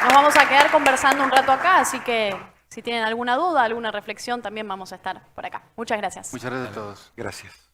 Nos vamos a quedar conversando un rato acá, así que si tienen alguna duda, alguna reflexión, también vamos a estar por acá. Muchas gracias. Muchas gracias a todos. Gracias.